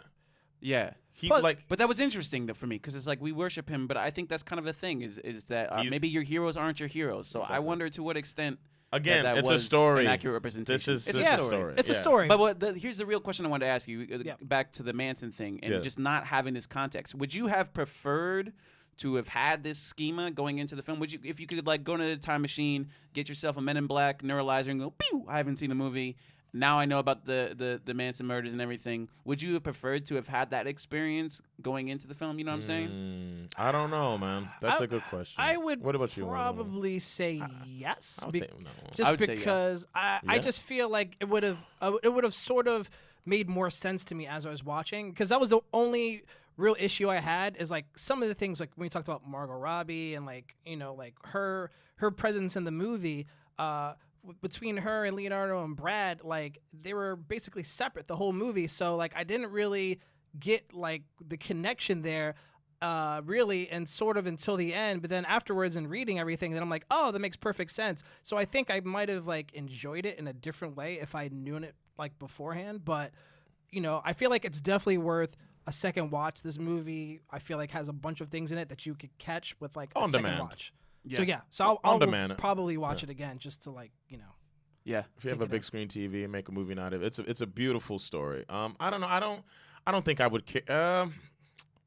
Yeah. He But- like But that was interesting for me because it's like we worship him, but I think that's kind of the thing is that He's- maybe your heroes aren't your heroes. So I Exactly. wonder to what extent again, that it's a was story. an accurate representation. This is it's just a a story. story. It's a Yeah. story. But here's the real question I wanted to ask you, Yeah. back to the Manson thing and Yeah. just not having this context. Would you have preferred to have had this schema going into the film? Would you, if you could like go into the time machine, get yourself a Men in Black neuralizer and go, pew, I haven't seen the movie. Now I know about the Manson murders and everything. Would you have preferred to have had that experience going into the film? You know what I'm saying? I don't know, man. That's I- a good question. I would What about you? probably say yes. I would be- say no. just I would say yeah. because I Yeah? just feel like it would have sort of made more sense to me as I was watching, because that was the only real issue I had is like some of the things like when we talked about Margot Robbie and like like her presence in the movie between her and Leonardo and Brad, like they were basically separate the whole movie, so like I didn't really get like the connection there really, and sort of until the end. But then afterwards and reading everything, then I'm like, oh, that makes perfect sense. So I think I might have like enjoyed it in a different way if I'd known it like beforehand. But I feel like it's definitely worth a second watch. This movie I feel like has a bunch of things in it that you could catch with like a On second demand. watch. So I'll On demand. probably watch it again just to like Yeah. If you have Take a it big in. screen TV and make a movie out of it, it's a beautiful story. I don't know. I don't think I would care.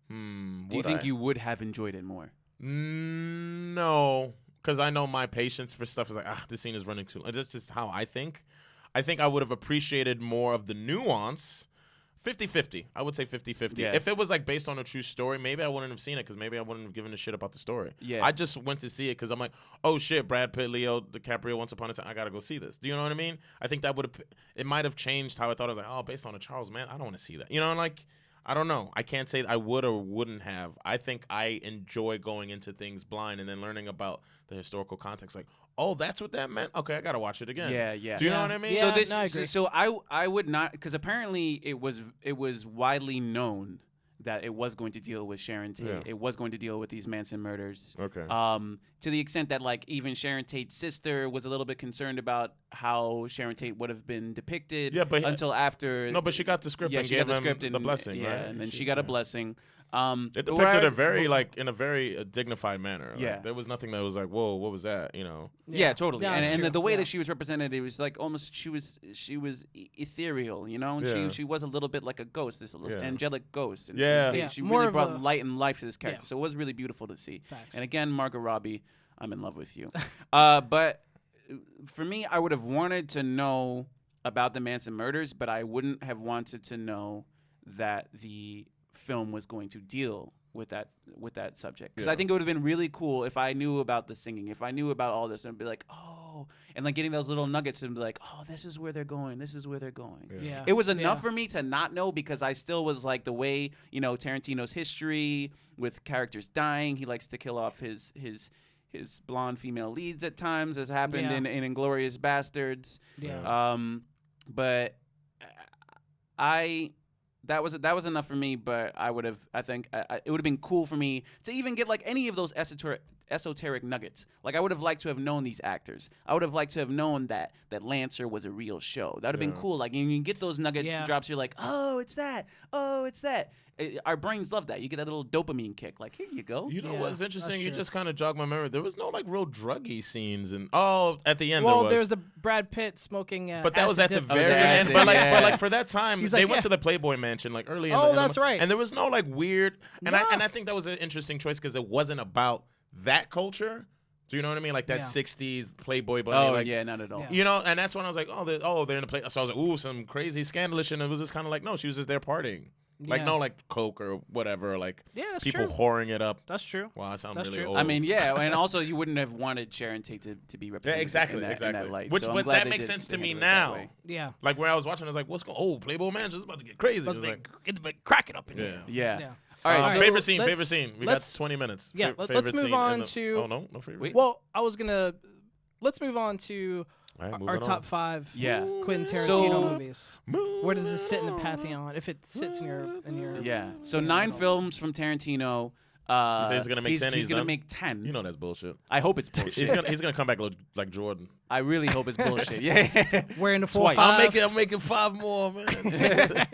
Do you think you would have enjoyed it more? No, because I know my patience for stuff is like, this scene is running too long. That's just how I think. I think I would have appreciated more of the nuance. 50-50. I would say 50-50. Yeah. If it was like based on a true story, maybe I wouldn't have seen it because maybe I wouldn't have given a shit about the story. Yeah. I just went to see it because I'm like, oh shit, Brad Pitt, Leo DiCaprio, Once Upon a Time, I gotta go see this. Do you know what I mean? I think that would have, it might have changed how I thought. I was like, oh, based on a Charles man, I don't want to see that. You know, like, I don't know. I can't say I would or wouldn't have. I think I enjoy going into things blind and then learning about the historical context. Like, oh, that's what that meant? Okay, I got to watch it again. Yeah, yeah. Do you know what I mean? Yeah. So I agree. so I would not, because apparently it was widely known that it was going to deal with Sharon Tate. Yeah. It was going to deal with these Manson murders. Okay. To the extent that like even Sharon Tate's sister was a little bit concerned about how Sharon Tate would have been depicted. Yeah, but until after. No, but she got the script and she gave got the him script the and, blessing, yeah, right? and then she got a blessing. It depicted it very like in a very dignified manner. Yeah. Like, there was nothing that was like, whoa, what was that? You know. Yeah, totally. Yeah, and that's and true. the way Yeah. that she was represented, it was like almost she was ethereal, you know. Yeah. She was a little bit like a ghost, this Yeah. angelic ghost. And Yeah. Yeah, she more really of brought a- light and life to this character. Yeah. So it was really beautiful to see. Facts. And again, Margot Robbie, I'm in love with you. But for me, I would have wanted to know about the Manson murders, but I wouldn't have wanted to know that the film was going to deal with that subject, because I Yeah. think it would have been really cool if I knew about the singing, if I knew about all this, and be like, oh, and like getting those little nuggets and be like, oh, this is where they're going, this is where they're going. Yeah. It was enough Yeah. for me to not know, because I still was like, the way, you know, Tarantino's history with characters dying, he likes to kill off his blonde female leads at times, as happened Yeah. in Inglourious Bastards. Yeah. But that was enough for me. But I think it would have been cool for me to even get like any of those esoteric nuggets. Like I would have liked to have known these actors. I would have liked to have known that Lancer was a real show. That would have been Yeah. cool. Like you can get those nugget Yeah. drops. You're like, oh, it's that. Oh, it's that. Our brains love that. You get that little dopamine kick. Like, here you go. You know Yeah, what's interesting? that's You true. just kind of jogged my memory. There was no like real druggy scenes, and at the end Well, there there's the Brad Pitt smoking. But that was at the acid Oh, very the end. acid, But like, yeah. but like for that time, He's they like, went yeah. to the Playboy Mansion like early. Oh, in the, that's right. And there was no like weird. And No. I think that was an interesting choice because it wasn't about that culture. Do you know what I mean? Like that Yeah. '60s Playboy bunny. Oh like, yeah, not at all. Yeah. You know, and that's when I was like, they're in the play. So I was like, ooh, some crazy scandalous, and it was just kind of like, no, she was just there partying. Like Yeah. no, like coke or whatever, like Yeah, that's people true. whoring it up. That's true. Wow, I sound That's really true. old. I mean, yeah, and also you wouldn't have wanted Sharon Tate to be yeah, represented exactly, in that, exactly. in that light. Which, So I'm but glad that they makes did- sense they to me handled it that now. way. Yeah. Like where I was watching, I was like, what's going? Oh, Playboy Mansion is about to get crazy. It was like, Crack it up in yeah. here. Yeah. Yeah. All right. so favorite scene. let's- Favorite scene. We got let's- 20 minutes. yeah, Favorite let's move scene on in the- to- Oh no, no favorite. Wait. scene? Well, let's move on to All right, our moving top on. 5 Yeah. Quentin So- Tarantino movies. Where does it sit in the pantheon? If it sits in your Yeah. So Yeah, 9 I don't- films from Tarantino. He says he's gonna make 10, He's he's gonna done? make 10. You know that's bullshit. I hope it's bullshit. He's gonna come back like Jordan. I really hope it's bullshit. Yeah. Wearing the Twice. 4-5. I'm making 5 more, man.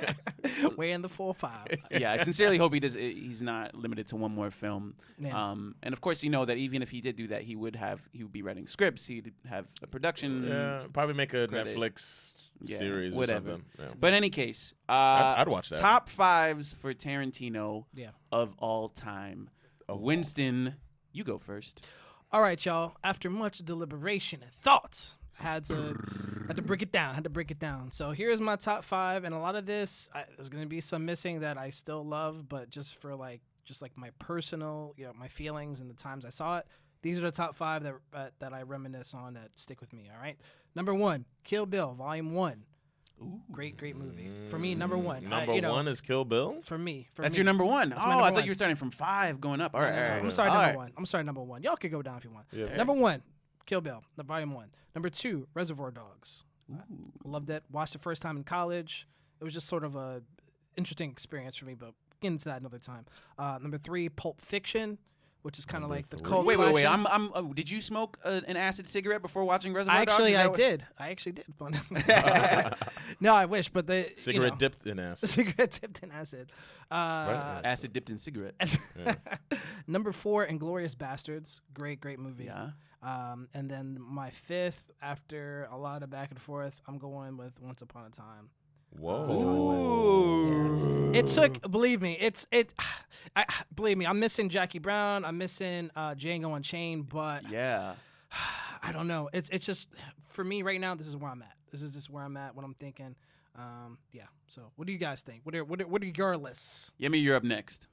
Wearing the 4-5. Yeah, I sincerely hope he's not limited to one more film. Yeah. And of course, you know that even if he did do that, he would be writing scripts. He'd have a production. yeah, probably make a Credit. Netflix Yeah, series whatever. or something. Yeah. But in any case, I'd watch that. Top 5s for Tarantino Yeah. of all time. Winston, you go first. All right, y'all. After much deliberation and thoughts, I had to break it down. So here's my top 5, and a lot of this, there's gonna be some missing that I still love, but just for like my personal, my feelings and the times I saw it. These are the top 5 that I reminisce on that stick with me. All right. Number 1, Kill Bill, Volume 1. Ooh. Great movie. For me, number 1. Number 1 is Kill Bill. For me. That's me. your number 1. That's Oh, my I number thought one. you were starting from 5 going up. All right, No, no, all no. right. I'm sorry, All number right. 1. I'm sorry, number 1. Y'all could go down if you want. Yeah. Number 1, Kill Bill, the Volume 1. Number 2, Reservoir Dogs. Ooh. Loved it. Watched the first time in college. It was just sort of a interesting experience for me, but get into that another time. Number 3, Pulp Fiction, which is kind of Number like the 3. cult Wait. classic. Did you smoke an acid cigarette before watching Reservoir Dogs? Actually, Is that I what- did. I actually did. But no, I wish. But the Cigarette dipped in acid. cigarette dipped in acid. Right. Acid dipped in cigarette. Number 4, Inglourious Bastards. Great movie. Yeah. And then my 5th, after a lot of back and forth, I'm going with Once Upon a Time. Whoa. It took, believe me, believe me, I'm missing Jackie Brown, I'm missing Django Unchained, but Yeah. I don't know. It's just for me right now. This is where I'm at. This is just where I'm at. What I'm thinking. Yeah. So, what do you guys think? What are your lists? Yemi, you're up next.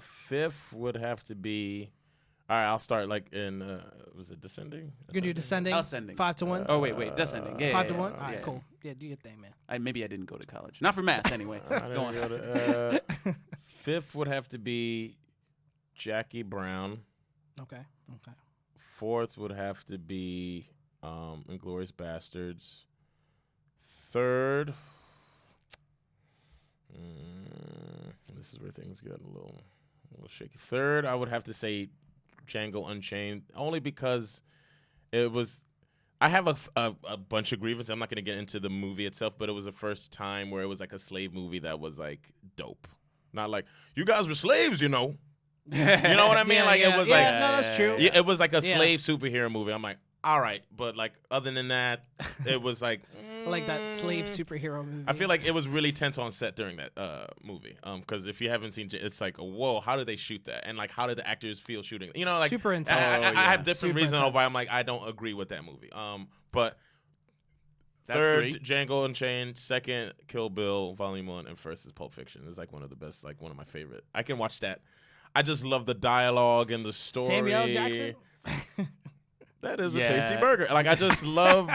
Fifth would have to be. All right, I'll start like in. Was it Descending? You can do Descending. Ascending. 5 to 1. Oh wait, Descending. Yeah, 5 yeah, to 1. yeah, All right, yeah. cool. Yeah, do your thing, man. Maybe I didn't go to college. Not for math, anyway. I Go didn't on. go to, fifth would have to be Jackie Brown. Okay. Fourth would have to be Inglourious Bastards. Third, this is where things get a little shaky. Third, I would have to say Django Unchained, only because it was. I have a bunch of grievances. I'm not going to get into the movie itself, but it was the first time where it was like a slave movie that was like dope. Not like, you guys were slaves, you know. You know what I mean? It was like, no, that's true. yeah, it was like a slave superhero movie. I'm like, all right, but like other than that, it was like Like that slave superhero movie. I feel like it was really tense on set during that movie. Because if you haven't seen, it's like, whoa, how did they shoot that? And like, how did the actors feel shooting? You know, like super intense. I have different Super reasons intense. why I'm like I don't agree with that movie. But That's third, 3. Django Unchained. Second, Kill Bill Volume 1, and first is Pulp Fiction. It's like one of the best, like one of my favorite. I can watch that. I just love the dialogue and the story. Samuel L. Jackson. That is a tasty burger. Like I just love.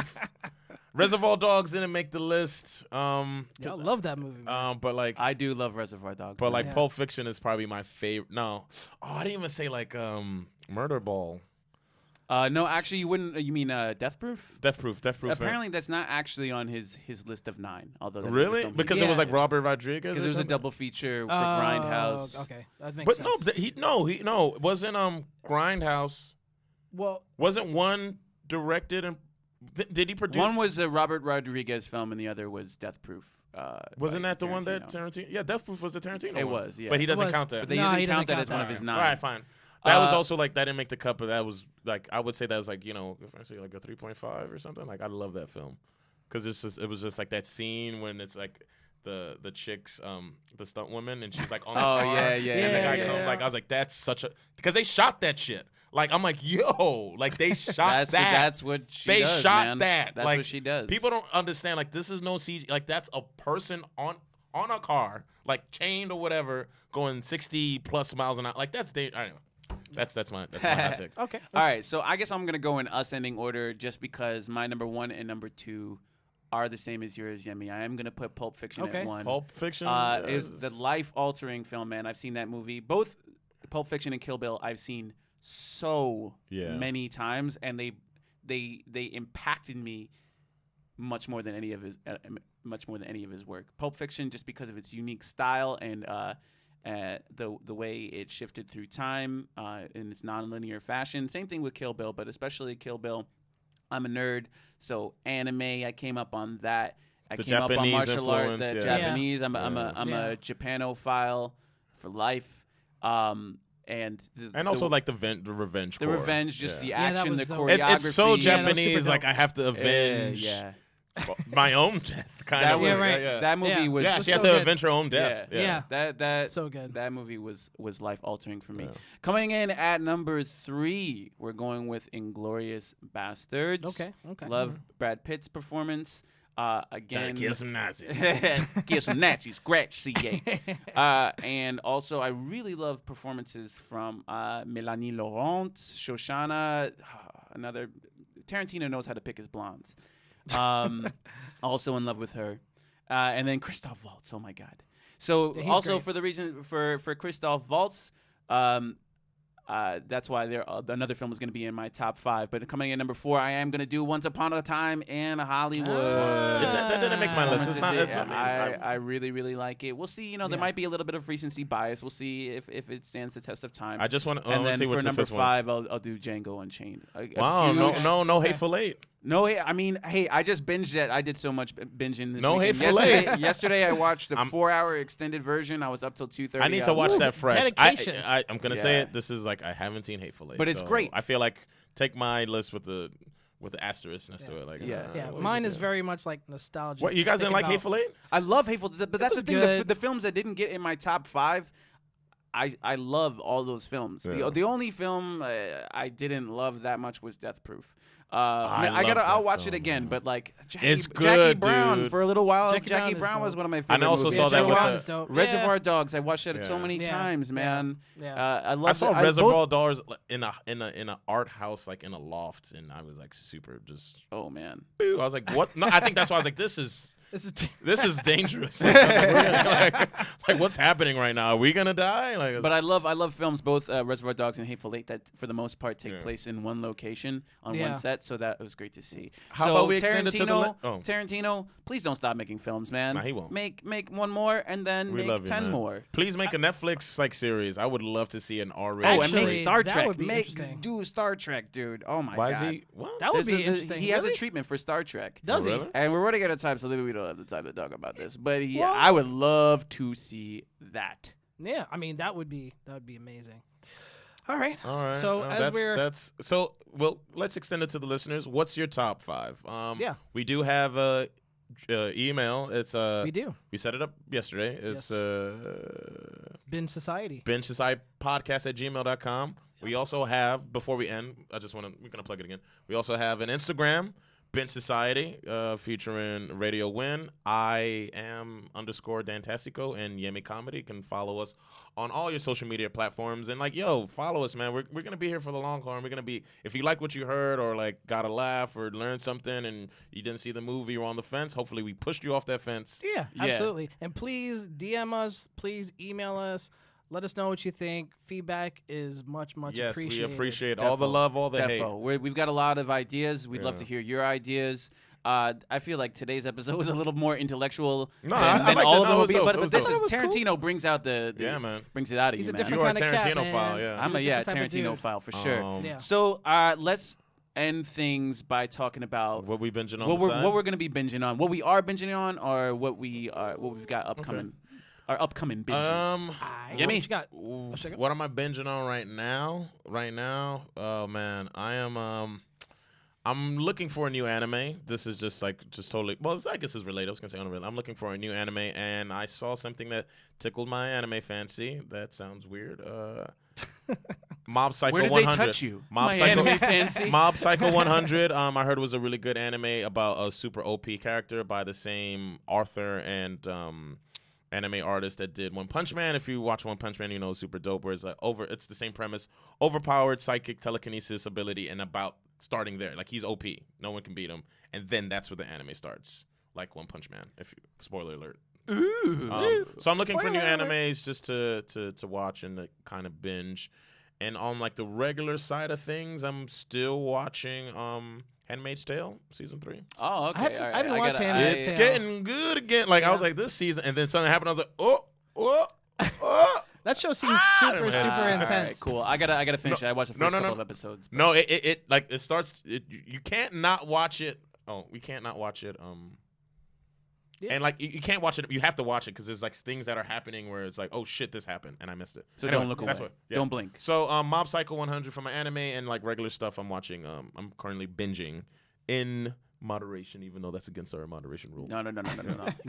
Reservoir Dogs didn't make the list. I love that movie. Man. But like I do love Reservoir Dogs. But like Yeah. Pulp Fiction is probably my favorite. No, I didn't even say like Murder Ball, no, actually, you wouldn't. You mean Death Proof? Death Proof. Apparently, that's not actually on his list of 9. Although that is the Really? film he Because did. it was like Robert Rodriguez. Because Or it was a something? double feature for Grindhouse. Okay, that makes But sense. no, it wasn't Grindhouse. Well, Wasn't one directed and did he produce? One was a Robert Rodriguez film, and the other was Death Proof. Wasn't by that the one that Tarantino. Tarantino? Yeah, Death Proof was the Tarantino. It one. was, yeah. But he It doesn't was, count that. But they No, usually he doesn't count that count as one that. of his All 9. right, fine. That was also like that didn't make the cut, but that was like I would say that was like if I say like a 3.5 or something. Like I love that film because it was just like that scene when it's like the chicks the stunt woman and she's like on the car. yeah, And the guy yeah. comes like I was like that's such a because they shot that shit. Like I'm like yo like they shot that. That's what she They does, shot man. that. That's Like, what she does. People don't understand like this is no CG. Like that's a person on a car like chained or whatever going 60 plus miles an hour. Like that's I don't know. That's my hot take. okay. All right, so I guess I'm gonna go in ascending order just because my number 1 and number 2 are the same as yours, Yemi. I am gonna put Pulp Fiction Okay. at 1. Pulp Fiction. It was the life-altering film, man. I've seen that movie. Both Pulp Fiction and Kill Bill I've seen so many times, and they impacted me much more than any of his work. Pulp Fiction, just because of its unique style and the way it shifted through time in its nonlinear fashion. Same thing with Kill Bill, but especially Kill Bill. I'm a nerd, so anime. I came up on that. I The came up on Japanese martial art. influence, The yeah. Japanese. I'm Yeah. a Japanophile for life. And also like the revenge. the core. revenge, just the Yeah, that action, was the the- choreography. It's so Yeah, that was Japanese. super Like dope. I have to avenge Yeah. my own death. Kind That of. was Yeah, right. that movie Yeah. was Yeah, was she had so to good. avenge her own death. Yeah. that So good. That movie was life altering for me. Yeah. Coming in at number 3, we're going with Inglourious Bastards. Okay. Love Brad Pitt's performance. Again, Kill some Nazis. kill some Nazis, scratch CA. And also, I really love performances from Melanie Laurent, Shoshana, another. Tarantino knows how to pick his blondes. Also in love with her. And then Christoph Waltz, oh my God. So Yeah, he's also great. for the reason for Christoph Waltz, that's why another film is going to be in my top 5. But coming in number 4, I am going to do Once Upon a Time in Hollywood. That didn't make my list. It's not. It's, I really, really like it. We'll see. There Yeah. might be a little bit of recency bias. We'll see if it stands the test of time. I just want to. and then see for what's number the fifth 5, I'll do Django Unchained. Wow, no hateful eight. No, I mean, hey, I just binged it. I did so much binging this No weekend. hateful eight. Yesterday, I watched the 4-hour extended version. I was up till 2:30. I need to watch that fresh. dedication. I'm gonna say Yeah. it. This is like I haven't seen Hateful Eight, But it's so great. I feel like take my list with with the asterisk next to it. Like, Yeah. Yeah, what mine you is say? very much like nostalgic. What, you Just guys didn't thinking like about- Hateful Eight? I love Hateful, but that's was the thing. The, good. the films that didn't get in my top 5, I love all those films. Yeah. The only film I didn't love that much was Death Proof. I Man, love I'll that watch film, it again, man. but like It's Jackie good, Brown dude. for a little while. Jackie Jackie Brown Brown is was dope. one of my I favorite also movies. saw that Jackie with Brown the- is dope. Reservoir Dogs. I watched it so Yeah. many Yeah. times, man. Yeah. I love. I saw it. Reservoir Dogs in a art house, like in a loft, and I was like super just. Oh man. I was like, what? No, I think that's why I was like, this is This is dangerous. Like, what's happening right now? Are we gonna die? Like, But I love films, both Reservoir Dogs and Hateful Eight, that for the most part take Yeah. place in one location on Yeah. one set. So that was great to see. How so about we extend it to the Tarantino, oh. Tarantino, please don't stop making films, man. Nah, he won't. Make one more and then We love make you, 10 man. more. Please make a Netflix like series. I would love to see an R-rated. Oh, and Actually, make Star that Trek. would be Make interesting. do Star Trek, dude. Oh my Why god. is he? What? That would There's be interesting. He has a Really? treatment for Star Trek. Does he? Really? And we're running out of time, so maybe we don't have the time to talk about this. But yeah, Well- I would love to see that. Yeah, I mean that would be amazing. All right. All right. So no, as that's, we're that's so well. Let's extend it to the listeners. What's your top 5? Yeah. We do have a email. It's we do we set it up yesterday. It's Binge Society. Binge Society Podcast at gmail.com. We Yes. also have, before we end, we're gonna plug it again. We also have an Instagram, Binge Society, featuring Radio Win. I am _Dantastico and Yemi Comedy. You can follow us on all your social media platforms. And like, yo, follow us, man. We're gonna be here for the long haul. We're gonna be, if you like what you heard or like got a laugh or learned something and you didn't see the movie or on the fence, hopefully we pushed you off that fence. Yeah, Yeah. absolutely. And please DM us. Please email us. Let us know what you think. Feedback is much Yes, appreciated. we appreciate all the Defo. love, all the hate. We've got a lot of ideas. We'd love Yeah. to hear your ideas. I feel like today's episode was a little more intellectual No, than, I than liked all it. of No, them it will was be. dope. But It was this dope. is It was cool. Tarantino brings out the Yeah, man. brings it out of He's you, a man. different You are kind of cat, Tarantino man. file, yeah. I'm He's a different type of Tarantino dude. file for sure. Yeah. So let's end things by talking about What we binging on what the side? we're going to be binging on, what we are binging on, or what we've got upcoming, our upcoming binges. Aight, Yemi. what you got? Ooh, second. what am I binging on right now? Oh man, I am. I'm looking for a new anime. This is just totally. Well, I guess it's related. I was gonna say unrelated. I'm looking for a new anime, and I saw something that tickled my anime fancy. That sounds weird. Mob Psycho Where did 100. they touch you? Mob My Psycho. anime fancy. Mob Psycho 100. I heard it was a really good anime about a super OP character by the same author and anime artist that did One Punch Man. If you watch One Punch Man, you know it's super dope. Where it's the same premise, overpowered psychic telekinesis ability, and about starting there. Like he's OP, no one can beat him, and then that's where the anime starts, like One Punch Man. Spoiler alert. Ooh. So I'm looking for new Spoiler alert. animes just to watch and to kind of binge. And on like the regular side of things, I'm still watching Handmaid's Tale season 3. Oh, okay. I haven't all right. watched gotta- Handmaid's It's Tale. getting good again. Like I was Yeah. like this season, and then something happened. I was like, oh. That show seems super man. super All right, intense. cool. I gotta finish it. I watched the No, first no, couple no. of episodes. No, it starts. You can't not watch it. Oh, we can't not watch it. Yeah. And like you can't watch it. You have to watch it because there's like things that are happening where it's like, oh shit, this happened and I missed it. So Anyway, don't look that's away. what- yeah. Don't blink. So Mob Psycho 100 for my anime and like regular stuff I'm watching. I'm currently binging in moderation, even though that's against our moderation rule. No.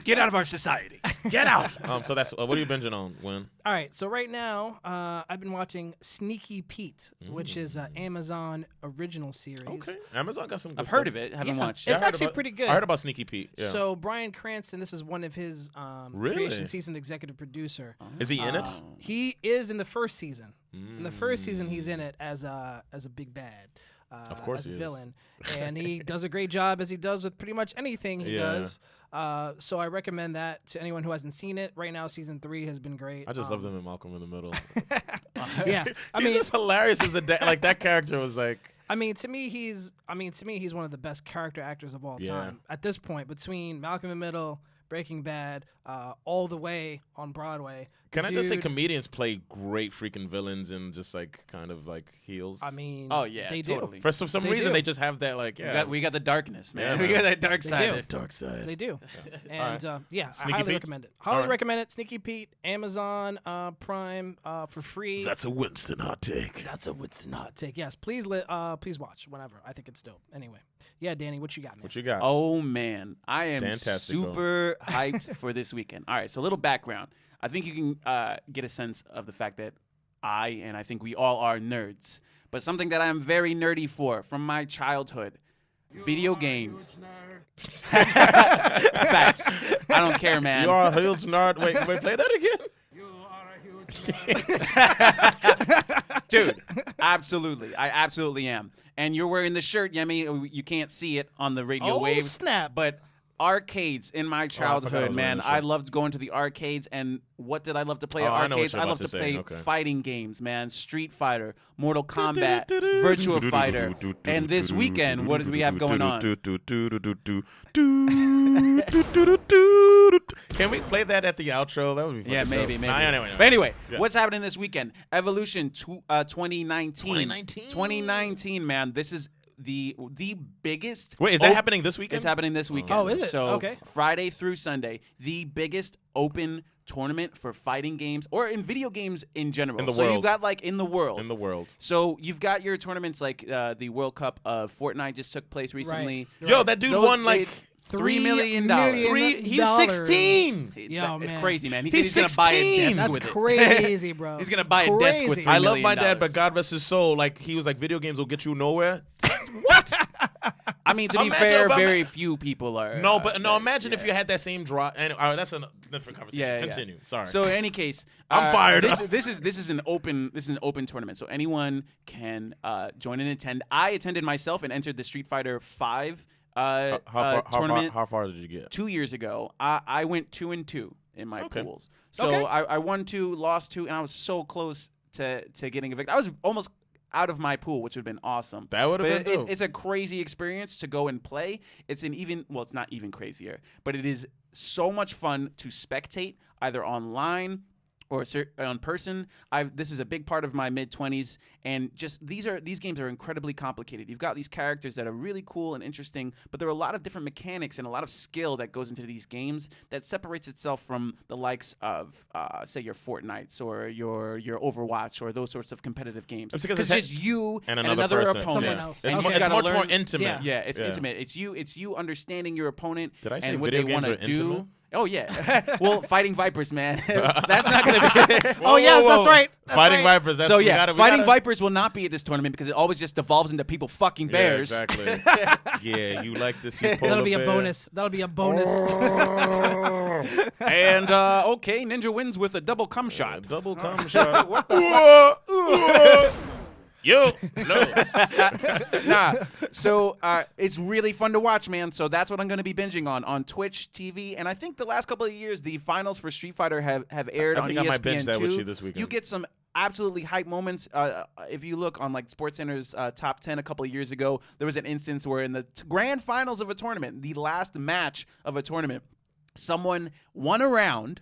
Get out of our society. Get out. So that's what are you binging on? When? All right, so right now I've been watching Sneaky Pete, which is an Amazon original series. Okay, Amazon got some. Good I've heard stuff. of it. Haven't Yeah, watched. it's I heard actually about- pretty good. I heard about Sneaky Pete. Yeah. So Bryan Cranston, this is one of his Really? creation season executive producer. Is he in it? He is in the first season. In the first season, he's Mm. in it as a big bad. Of course as a he is. villain, and he does a great job as he does with pretty much anything he Yeah. does. So I recommend that to anyone who hasn't seen it. Right now, season 3 has been great. I just love them in Malcolm in the Middle. Yeah, I He's mean, just hilarious as like that character was like. to me, he's one of the best character actors of all Yeah. time at this point. Between Malcolm in the Middle, Breaking Bad, all the way on Broadway, Can I just say Dude. comedians play great freaking villains and just like kind of like heels? I mean, Oh yeah, they totally. do. For some They reason, do. they just have that like We got the darkness, man. Yeah, We got man. that dark They side. do. That dark side. They do. And yeah, Sneaky I highly Pete? recommend it. Highly Alright. recommend it. Sneaky Pete, Amazon Prime for free. That's a Winston hot take. That's a Winston hot take. Yes, please please watch whenever. I think it's dope. Anyway, yeah, Danny, what you got, man? What you got? Oh man, I am Fantastico. super hyped for this weekend. All right, so a little background. I think you can get a sense of the fact that I think we all are nerds, but something that I'm very nerdy for from my childhood, video games. Facts. I don't care, man. You are a huge nerd. Wait, play that again. Dude, absolutely. I absolutely am. And you're wearing the shirt, Yemi. You can't see it on the radio Oh, waves. snap. But arcades in my I forgot I childhood, was wearing man. the I shirt. loved going to the arcades. And what did I love to play Oh, at I know what arcades? you're I about love to to say. play Okay. fighting games, man. Street Fighter, Mortal Kombat, Virtua Fighter. And this weekend, what do we have going on? Can we play that at the outro? That would be Yeah, fucking maybe, dope. maybe. Anyway. But anyway, Yeah. what's happening this weekend? Evolution 2019. 2019. 2019, man. This is the biggest. Wait, is that happening this weekend? It's happening this weekend. Oh, is it? So Okay. Friday through Sunday, the biggest open tournament for fighting games or in video games in general. In the so world. you've got like in the world. in the world. So you've got your tournaments like the World Cup of Fortnite just took place recently. Right. Yo, that dude Those- won like $3 million. he's dollars. 16. Yo, It's man. crazy, man. He He's said he's gonna buy a 16. desk That's with it. crazy, bro. He's gonna buy a desk with Crazy. $3 I love million. my dad, but God rest his soul. Like he was like, video games will get you nowhere. What? I mean, to be Imagine fair, if I'm- very few people are. No, but no. Imagine if yeah. you had that same drive. And that's a different conversation. Yeah, yeah. Continue. Sorry. So in any case, I'm fired This is an open tournament, so anyone can join and attend. I attended myself and entered the Street Fighter V tournament how far did you get? 2 years ago. I went 2-2 in my Okay. pools, so Okay. I won 2, lost 2, and I was so close to getting a victory. I was almost out of my pool, which would have been awesome. That would have But been dope. it's a crazy experience to go and play. It's it's not even crazier, but it is so much fun to spectate either online or on person. This is a big part of my mid-20s, and just these games are incredibly complicated. You've got these characters that are really cool and interesting, but there are a lot of different mechanics and a lot of skill that goes into these games that separates itself from the likes of, say, your Fortnites or your Overwatch or those sorts of competitive games. It's because it's it's just you and and another person. opponent. Someone Yeah. else. It's, Okay. mo- You it's gotta much more learn- intimate. Yeah, it's intimate. It's you understanding your opponent Did I say and what video they want games to are do. intimate? Oh yeah. Well, fighting vipers, man. That's not gonna be. Oh, yes, that's right. That's Fighting right. Vipers. That's, So we yeah, gotta, we fighting gotta, vipers will not be at this tournament because it always just devolves into people fucking bears. Yeah, exactly. Yeah, you like this? You That'll polar be a bear? bonus. That'll be a bonus. And okay, Ninja wins with a double cum shot. Double cum shot. What the fuck? You lose. Nah. So it's really fun to watch, man. So that's what I'm going to be binging on Twitch TV. And I think the last couple of years, the finals for Street Fighter have aired I on think I might binge ESPN2. that with you this weekend. You get some absolutely hype moments. If you look on like SportsCenter's top 10 a couple of years ago, there was an instance where in the grand finals of a tournament, the last match of a tournament, someone won a round,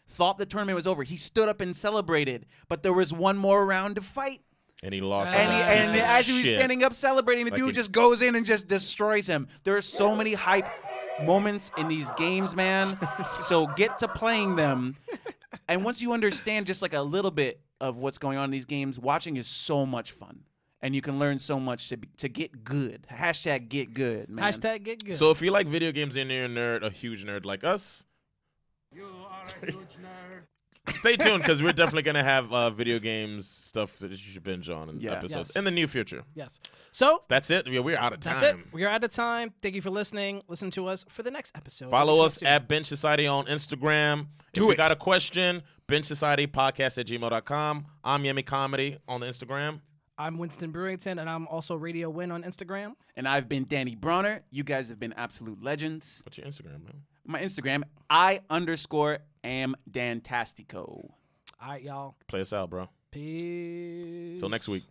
thought the tournament was over. He stood up and celebrated, but there was one more round to fight. And he lost. And as he was shit. standing up celebrating, the Like dude he- just goes in and just destroys him. There are so many hype moments in these games, man. So get to playing them. And once you understand just like a little bit of what's going on in these games, watching is so much fun. And you can learn so much to get good. Hashtag get good, man. Hashtag get good. So if you like video games and you're a nerd, a huge nerd like us, You are a huge nerd. stay tuned because we're definitely gonna have video games stuff that you should binge on in Yeah. episodes Yes. in the near future. yes. So That's it. Yeah, we're out of time. that's it. We are out of time. Thank you for listening. Listen to us for the next episode. Follow We'll us come soon. at Binge Society on Instagram. Do if you it. got a question, Binge Society Podcast at gmail.com. I'm Yemi Comedy on the Instagram. I'm Winston Brewington, and I'm also Radio Win on Instagram. And I've been Danny Bronner. You guys have been absolute legends. What's your Instagram, man? My Instagram, I_am Dantastico. All right, y'all. Play us out, bro. Peace. Till next week.